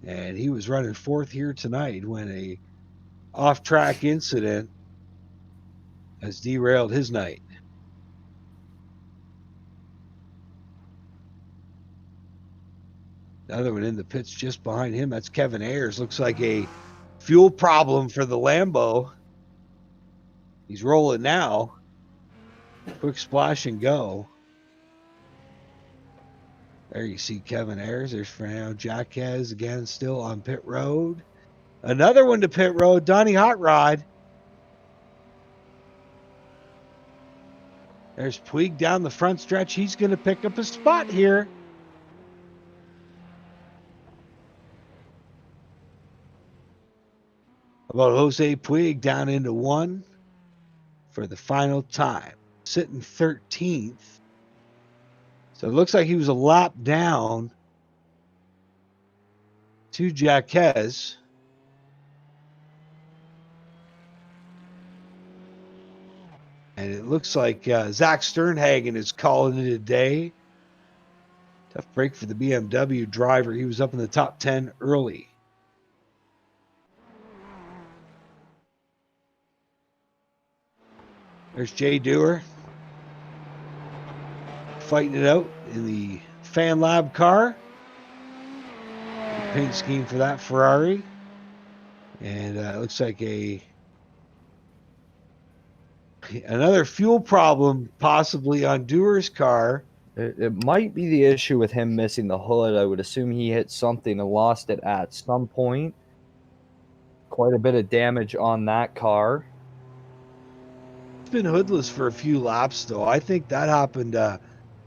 And he was running 4th here tonight when a off-track incident has derailed his night. Another one in the pits just behind him. That's Kevin Ayers. Looks like a fuel problem for the Lambo. He's rolling now. Quick splash and go. There you see Kevin Ayers. There's Fernando Jaquez again, still on pit road. Another one to pit road. Donnie Hot Rod. There's Puig down the front stretch. He's going to pick up a spot here. About Jose Puig down into 1 for the final time. Sitting 13th. So it looks like he was a lap down to Jaquez. And it looks like Zach Sternhagen is calling it a day. Tough break for the BMW driver. He was up in the top 10 early. There's Jay Dewar fighting it out in the Fan Lab car. Paint scheme for that Ferrari. And it looks like another fuel problem possibly on Dewar's car. It might be the issue with him missing the hood. I would assume he hit something and lost it at some point. Quite a bit of damage on that car. He's been hoodless for a few laps, though. I think that happened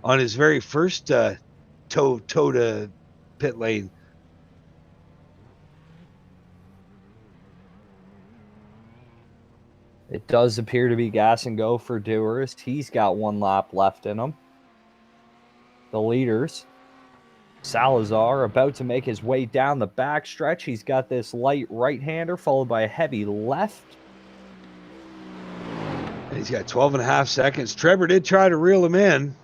on his very first toe to pit lane. It does appear to be gas and go for Dewars. He's got one lap left in him. The leaders. Salazar about to make his way down the backstretch. He's got this light right-hander followed by a heavy left. And he's got 12.5 seconds. Trevor did try to reel him in,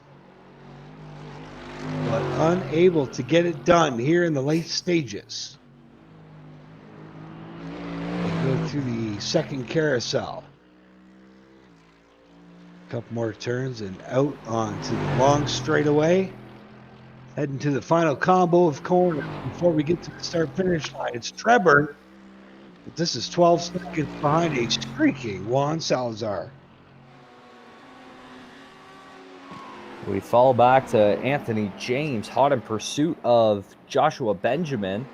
but unable to get it done here in the late stages. They go through the second carousel. A couple more turns and out onto the long straightaway. Heading to the final combo of corners before we get to the start-finish line. It's Trevor, but this is 12 seconds behind a streaking Juan Salazar. We fall back to Anthony James, hot in pursuit of Joshua Benjamin.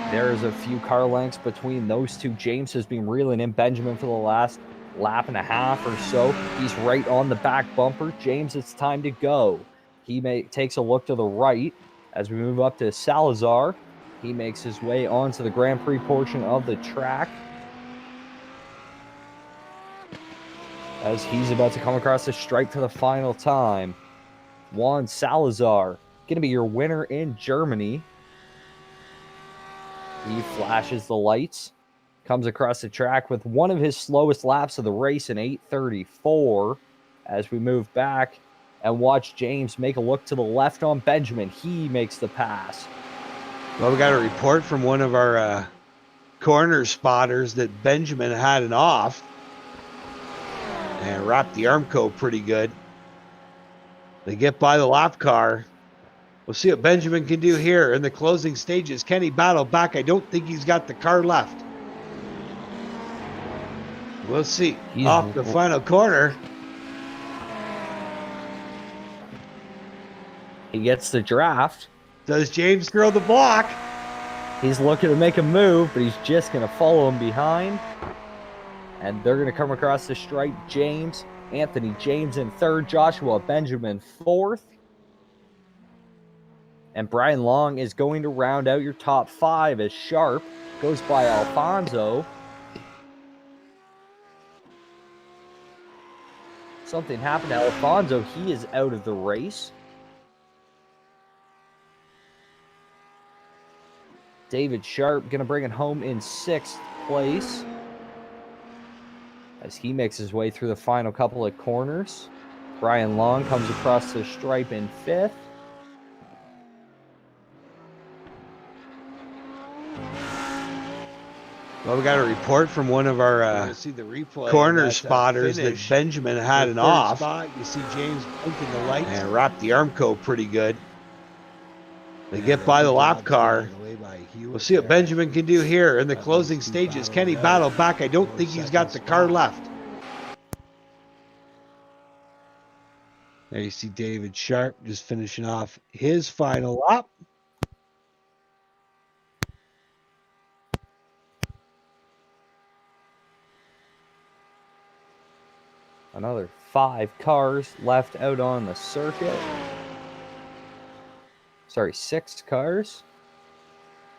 There is a few car lengths between those two. James has been reeling in Benjamin for the last lap and a half or so. He's right on the back bumper. James, it's time to go. He takes a look to the right as we move up to Salazar. He makes his way onto the Grand Prix portion of the track as he's about to come across the stripe for the final time. Juan Salazar, going to be your winner in Germany. He flashes the lights, comes across the track with one of his slowest laps of the race in 8:34 as we move back and watch James make a look to the left on Benjamin. He makes the pass. Well, we got a report from one of our corner spotters that Benjamin had an off and wrapped the Armco pretty good. They get by the lap car. We'll see what Benjamin can do here in the closing stages. Can he battle back? I don't think he's got the car left. We'll see. He's off the final corner. He gets the draft. Does James throw the block? He's looking to make a move, but he's just going to follow him behind. And they're going to come across the stripe. James, Anthony James in third, Joshua Benjamin fourth. And Brian Long is going to round out your top five as Sharp goes by Alfonso. Something happened to Alfonso. He is out of the race. David Sharp going to bring it home in sixth place as he makes his way through the final couple of corners. Brian Long comes across the stripe in fifth. Well, we got a report from one of our corner spotters that Benjamin had an off. Spot. You see James blinking the lights and wrapped the Armco pretty good. They get by the lap car. We'll see what Benjamin can do here in the closing stages. Can he battle back? I don't think he's got the car left. There you see David Sharp just finishing off his final lap. Another 5 cars left out on the circuit. Sorry, 6 cars.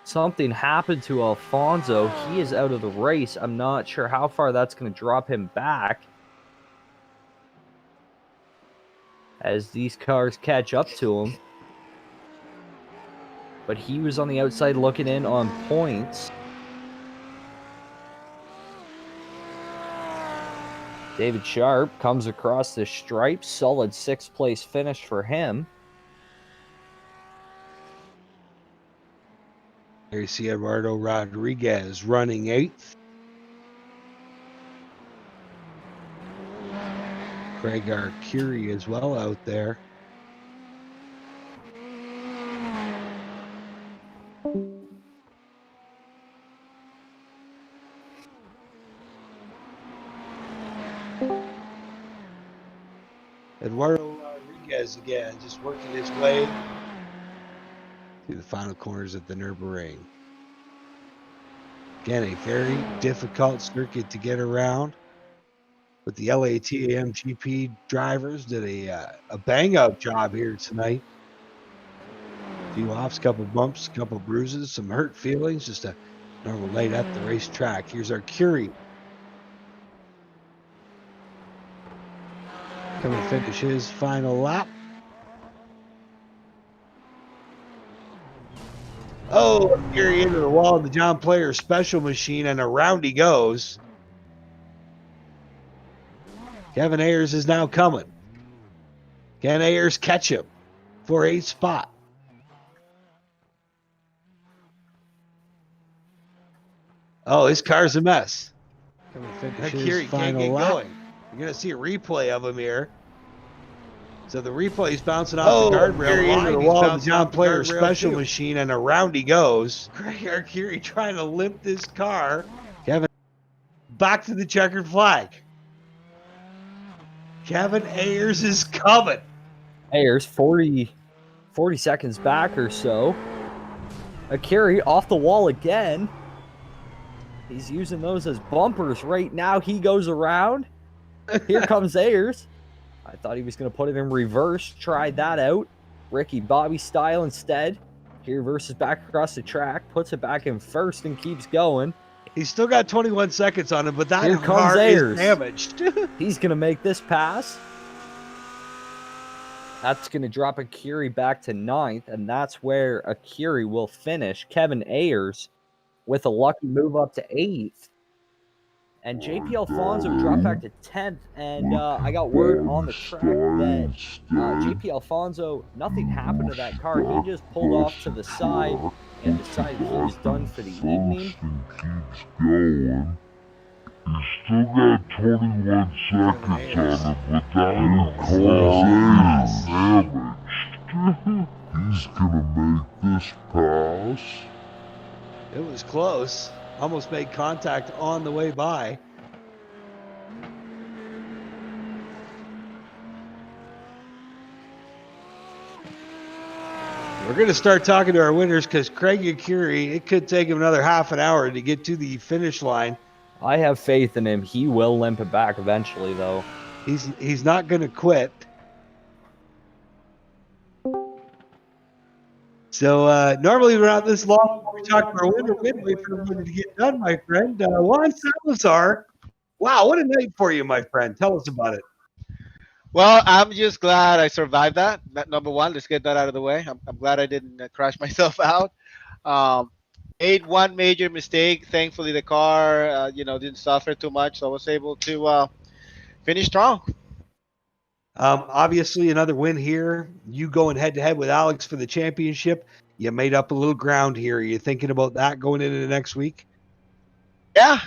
Something happened to Alfonso. He is out of the race. I'm not sure how far that's going to drop him back as these cars catch up to him. But he was on the outside looking in on points. David Sharp comes across the stripe. Solid 6th place finish for him. There you see Eduardo Rodriguez running 8th. Craig Arcuri as well out there. Eduardo Rodriguez again, just working his way through the final corners of the Nurburgring. Again, a very difficult circuit to get around. But the LATAM GP drivers did a bang-up job here tonight. A few offs, couple bumps, couple bruises, some hurt feelings, just a normal night at the racetrack. Here's Arcuri. Coming to finish his final lap. Oh, Arcuri into the wall of the John Player special machine, and around he goes. Kevin Ayers is now coming. Can Ayers catch him for 8th spot? Oh, his car's a mess. Coming to finish his final lap. Going. You're going to see a replay of him here. So the replay is bouncing off the guardrail into the wall of the John Player special machine, and around he goes. Craig Arcuri trying to limp this car. Kevin, back to the checkered flag. Kevin Ayers is coming. Ayers 40 seconds back or so. Arcuri off the wall again. He's using those as bumpers right now. He goes around. Here comes Ayers. I thought he was going to put it in reverse. Tried that out. Ricky Bobby style instead. He reverses back across the track. Puts it back in first and keeps going. He's still got 21 seconds on him, but that Here comes car Ayers. is damaged. He's going to make this pass. That's going to drop Arcuri back to 9th, and that's where Arcuri will finish. Kevin Ayers with a lucky move up to 8th. And JP Alfonso dropped back to 10th, and I got word on the track that JP Alfonso, nothing happened to that car. He just pulled off to the side and decided he was done for the evening. Keeps going. He's still got 21 seconds on him, but that car's damaged. He's gonna make this pass. It was close. Almost made contact on the way by. We're going to start talking to our winners because Craig Arcuri, it could take him another half an hour to get to the finish line. I have faith in him. He will limp it back eventually, though. He's not going to quit. So normally we're not this long before we talk to our winner. Wait for everybody to get done, my friend. Juan Salazar. Wow, what a night for you, my friend. Tell us about it. Well, I'm just glad I survived that. Number one, let's get that out of the way. I'm glad I didn't crash myself out. Made one major mistake. Thankfully, the car, didn't suffer too much, so I was able to finish strong. Obviously, another win here. You going head-to-head with Alex for the championship. You made up a little ground here. Are you thinking about that going into the next week? Yeah.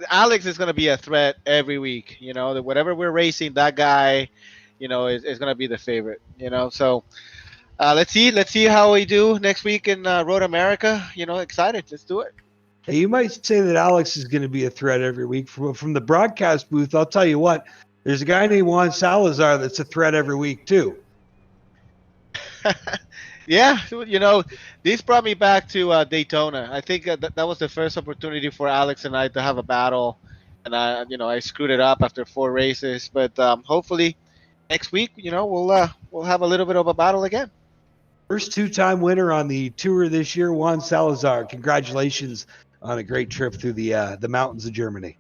Alex is going to be a threat every week. Whatever we're racing, that guy, is going to be the favorite. So let's see how we do next week in Road America. Excited. Let's do it. Hey, you might say that Alex is going to be a threat every week. From the broadcast booth, I'll tell you what. There's a guy named Juan Salazar that's a threat every week, too. Yeah, this brought me back to Daytona. I think that was the first opportunity for Alex and I to have a battle, and I screwed it up after 4 races. But hopefully next week, we'll have a little bit of a battle again. First 2-time winner on the tour this year, Juan Salazar. Congratulations on a great trip through the mountains of Germany.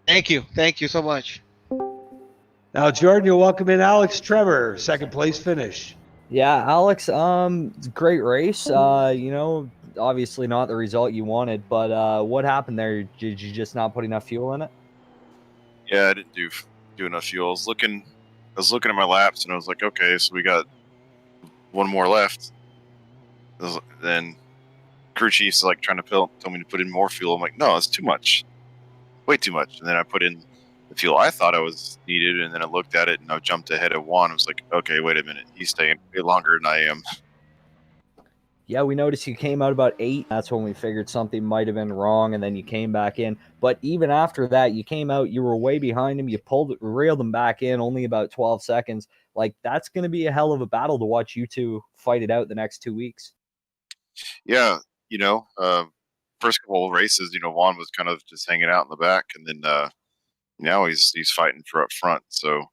Thank you so much. Now, Jordan, you'll welcome in Alex Trevor, second place finish. Yeah, Alex, great race. Obviously not the result you wanted, but what happened there? Did you just not put enough fuel in it? Yeah, I didn't do enough fuel. I was looking at my laps, and I was like, okay, so we got one more left. Then crew chief's like trying to tell me to put in more fuel. I'm like, no, it's too much, way too much. And then I put in fuel I thought I was needed, and then I looked at it and I jumped ahead of Juan. I was like, okay, wait a minute, he's staying way longer than I am. Yeah, we noticed you came out about 8. That's when we figured something might have been wrong, and then you came back in. But even after that, you came out, you were way behind him. You reeled him back in only about 12 seconds. Like, that's going to be a hell of a battle to watch you two fight it out the next 2 weeks. Yeah, first couple of races, Juan was kind of just hanging out in the back, and then now he's fighting for up front. So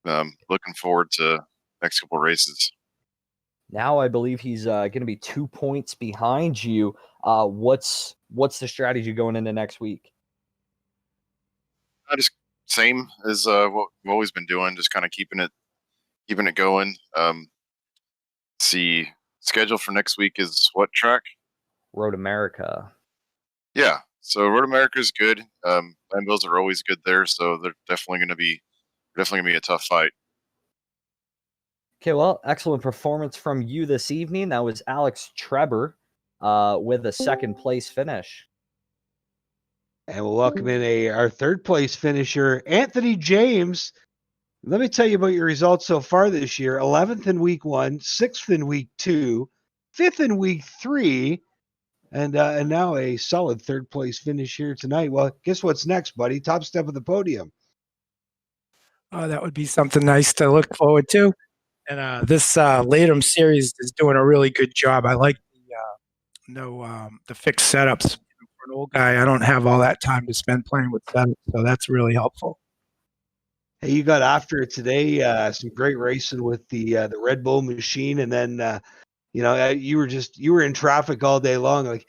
looking forward to next couple of races. Now I believe he's going to be 2 points behind you. What's the strategy going into next week? Just same as what we've always been doing, just kind of keeping it going. See, schedule for next week is what track? Road America. Yeah, so Road America is good. Lambeaus are always good there, so they're definitely going to be a tough fight. Okay, well, excellent performance from you this evening. That was Alex Treber with a second place finish. And we'll welcome in our third place finisher, Anthony James. Let me tell you about your results so far this year. 11th in week 1, 6th in week 2, 5th in week 3, and now a solid third place finish here tonight. Well, guess what's next, buddy? Top step of the podium. That would be something nice to look forward to. And this Latham series is doing a really good job. I like the fixed setups. For an old guy, I don't have all that time to spend playing with setups, so that's really helpful. Hey, you got after it today. Some great racing with the Red Bull machine, and then you were in traffic all day long. Like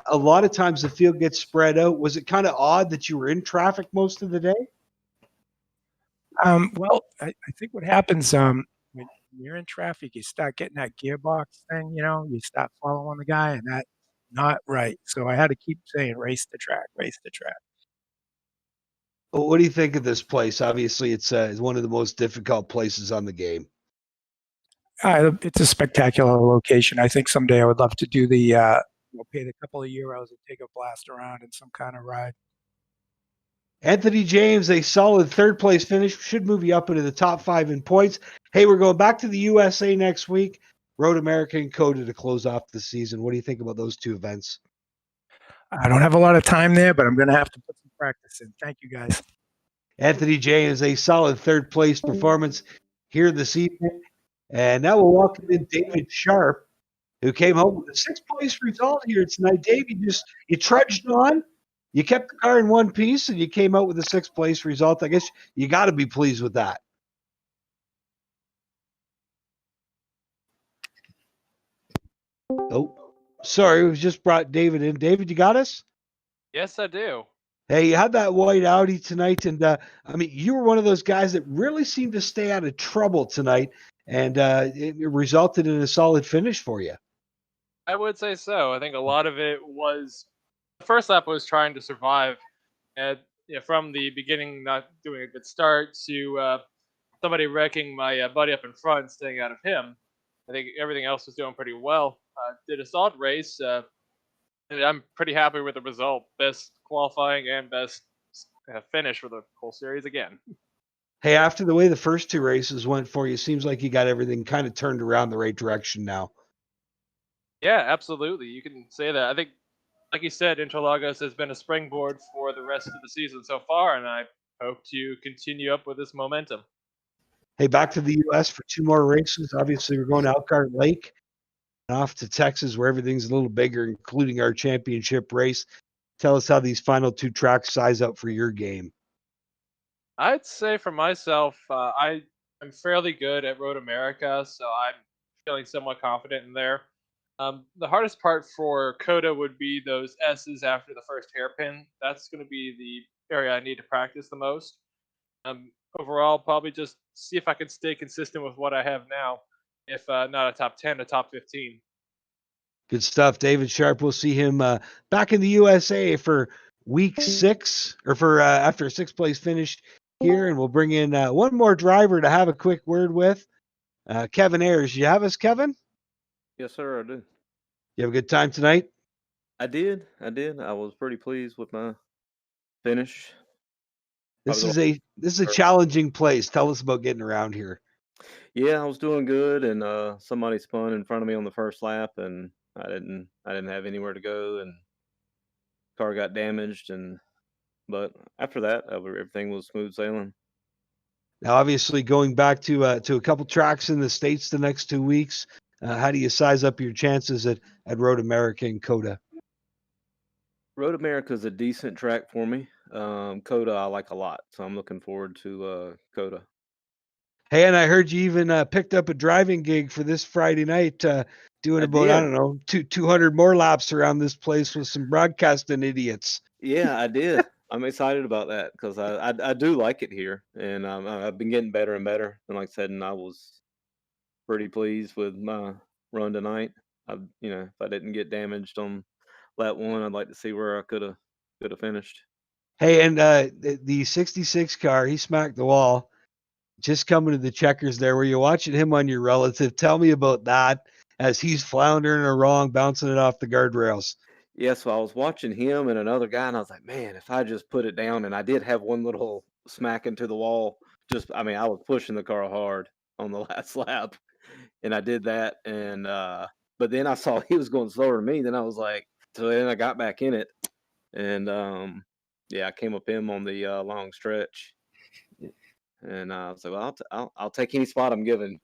a lot of times, the field gets spread out. Was it kind of odd that you were in traffic most of the day? Well, I think what happens when you're in traffic, you start getting that gearbox thing. You start following the guy, and that's not right. So I had to keep saying, "Race the track, race the track." Well, what do you think of this place? Obviously, it's one of the most difficult places on the game. It's a spectacular location. I think someday I would love to do pay the couple of euros and take a blast around in some kind of ride. Anthony James, a solid third place finish, should move you up into the top 5 in points. Hey, we're going back to the USA next week. Road America and Coda to close off the season. What do you think about those two events? I don't have a lot of time there, but I'm going to have to put some practice in. Thank you, guys. Anthony James, a solid third place performance here this evening. And now we'll welcome in David Sharp, who came home with a 6th place result here tonight. Dave, you trudged on. You kept the car in one piece, and you came out with a 6th place result. I guess you got to be pleased with that. Oh, sorry. We just brought David in. David, you got us? Yes, I do. Hey, you had that white Audi tonight, and you were one of those guys that really seemed to stay out of trouble tonight, and it resulted in a solid finish for you. I would say so. I think a lot of it was the first lap was trying to survive, and from the beginning, not doing a good start to somebody wrecking my buddy up in front, staying out of him. I think everything else was doing pretty well. Did a solid race, and I'm pretty happy with the result. Best qualifying and best finish for the whole series again. Hey, after the way the first 2 races went for you, seems like you got everything kind of turned around the right direction now. Yeah, absolutely. You can say that. I think, like you said, Interlagos has been a springboard for the rest of the season so far, and I hope to continue up with this momentum. Hey, back to the U.S. for 2 more races. Obviously, we're going to Elkhart Lake and off to Texas, where everything's a little bigger, including our championship race. Tell us how these final 2 tracks size up for your game. I'd say for myself, I'm fairly good at Road America, so I'm feeling somewhat confident in there. The hardest part for Coda would be those S's after the first hairpin. That's going to be the area I need to practice the most. Overall, probably just see if I can stay consistent with what I have now. If not a top 10, a top 15. Good stuff, David Sharp. We'll see him back in the USA for week 6, or for after a 6th place finish here, and we'll bring in one more driver to have a quick word with. Kevin Ayers. You have us, Kevin? Yes, sir, I do. You have a good time tonight? I did. I was pretty pleased with my finish. This Probably is a Sure. challenging place. Tell us about getting around here. Yeah, I was doing good, and somebody spun in front of me on the first lap, and I didn't have anywhere to go, and car got damaged, and but after that, everything was smooth sailing. Now, obviously, going back to a couple tracks in the States the next 2 weeks, how do you size up your chances at Road America and Coda? Road America is a decent track for me. Coda I like a lot, so I'm looking forward to Coda. Hey, and I heard you even picked up a driving gig for this Friday night, doing I about, I did. don't know, 200 more laps around this place with some broadcasting idiots. Yeah, I did. I'm excited about that because I do like it here, and I've been getting better and better. And like I said, and I was pretty pleased with my run tonight. If I didn't get damaged on lap one, I'd like to see where I could have finished. Hey, and the 66 car, he smacked the wall. Just coming to the checkers there. Were you watching him on your relative? Tell me about that as he's floundering along, bouncing it off the guardrails. Yeah, so I was watching him and another guy, and I was like, man, if I just put it down, and I did have one little smack into the wall. I was pushing the car hard on the last lap, and I did that, and but then I saw he was going slower than me. Then I was like, so then I got back in it, and yeah, I came up him on the long stretch, and I was like, well, I'll take any spot I'm given,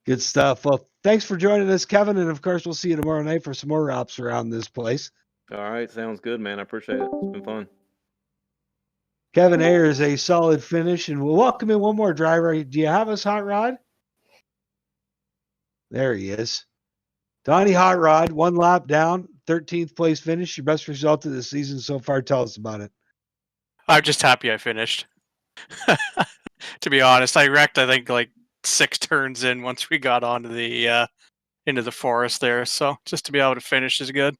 Good stuff. Well, thanks for joining us, Kevin. And of course, we'll see you tomorrow night for some more wraps around this place. All right, sounds good, man. I appreciate it. It's been fun. Kevin Ayers, a solid finish. And we'll welcome in one more driver. Do you have us, Hot Rod? There he is. Donnie Hot Rod, one lap down, 13th place finish. Your best result of the season so far. Tell us about it. I'm just happy I finished. To be honest, I wrecked, I think, like 6 turns in once we got onto the into the forest there. So just to be able to finish is good.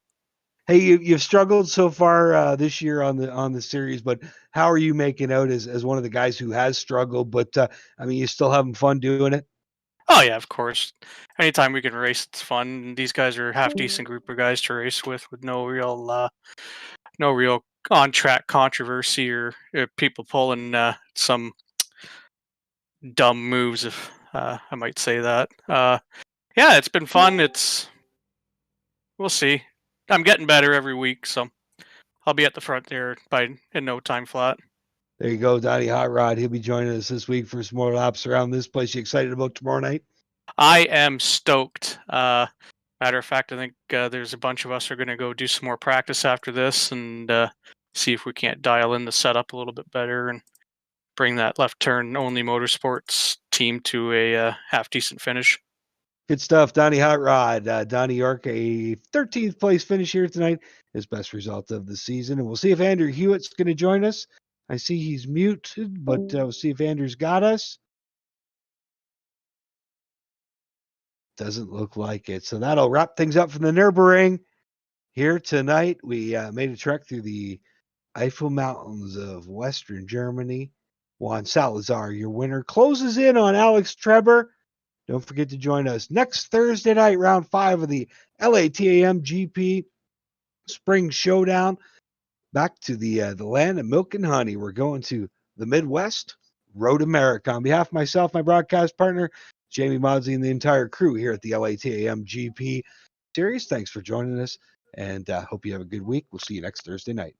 Hey, you've struggled so far this year on the series, but how are you making out as one of the guys who has struggled? But I mean, you still having fun doing it? Oh yeah, of course. Anytime we can race, it's fun. These guys are a half decent group of guys to race with no real on track controversy or people pulling some dumb moves, if I might say that. Yeah, it's been fun. We'll see. I'm getting better every week, so I'll be at the front there in no time flat. There you go, Donnie Hot Rod. He'll be joining us this week for some more laps around this place. You excited about tomorrow night? I am stoked. Matter of fact, I think there's a bunch of us are going to go do some more practice after this and see if we can't dial in the setup a little bit better and bring that left turn only motorsports team to a half decent finish. Good stuff, Donnie Hot Rod. Donnie York, a 13th place finish here tonight, his best result of the season. And we'll see if Andrew Hewitt's going to join us. I see he's muted, but we'll see if Andrew's got us. Doesn't look like it. So that'll wrap things up from the Nurburgring here tonight. We made a trek through the Eifel Mountains of Western Germany. Juan Salazar, your winner, closes in on Alex Treber. Don't forget to join us next Thursday night, round 5 of the LATAM GP Spring Showdown. Back to the land of milk and honey. We're going to the Midwest, Road America. On behalf of myself, my broadcast partner, Jamie Maudsley, and the entire crew here at the LATAM GP Series, thanks for joining us, and hope you have a good week. We'll see you next Thursday night.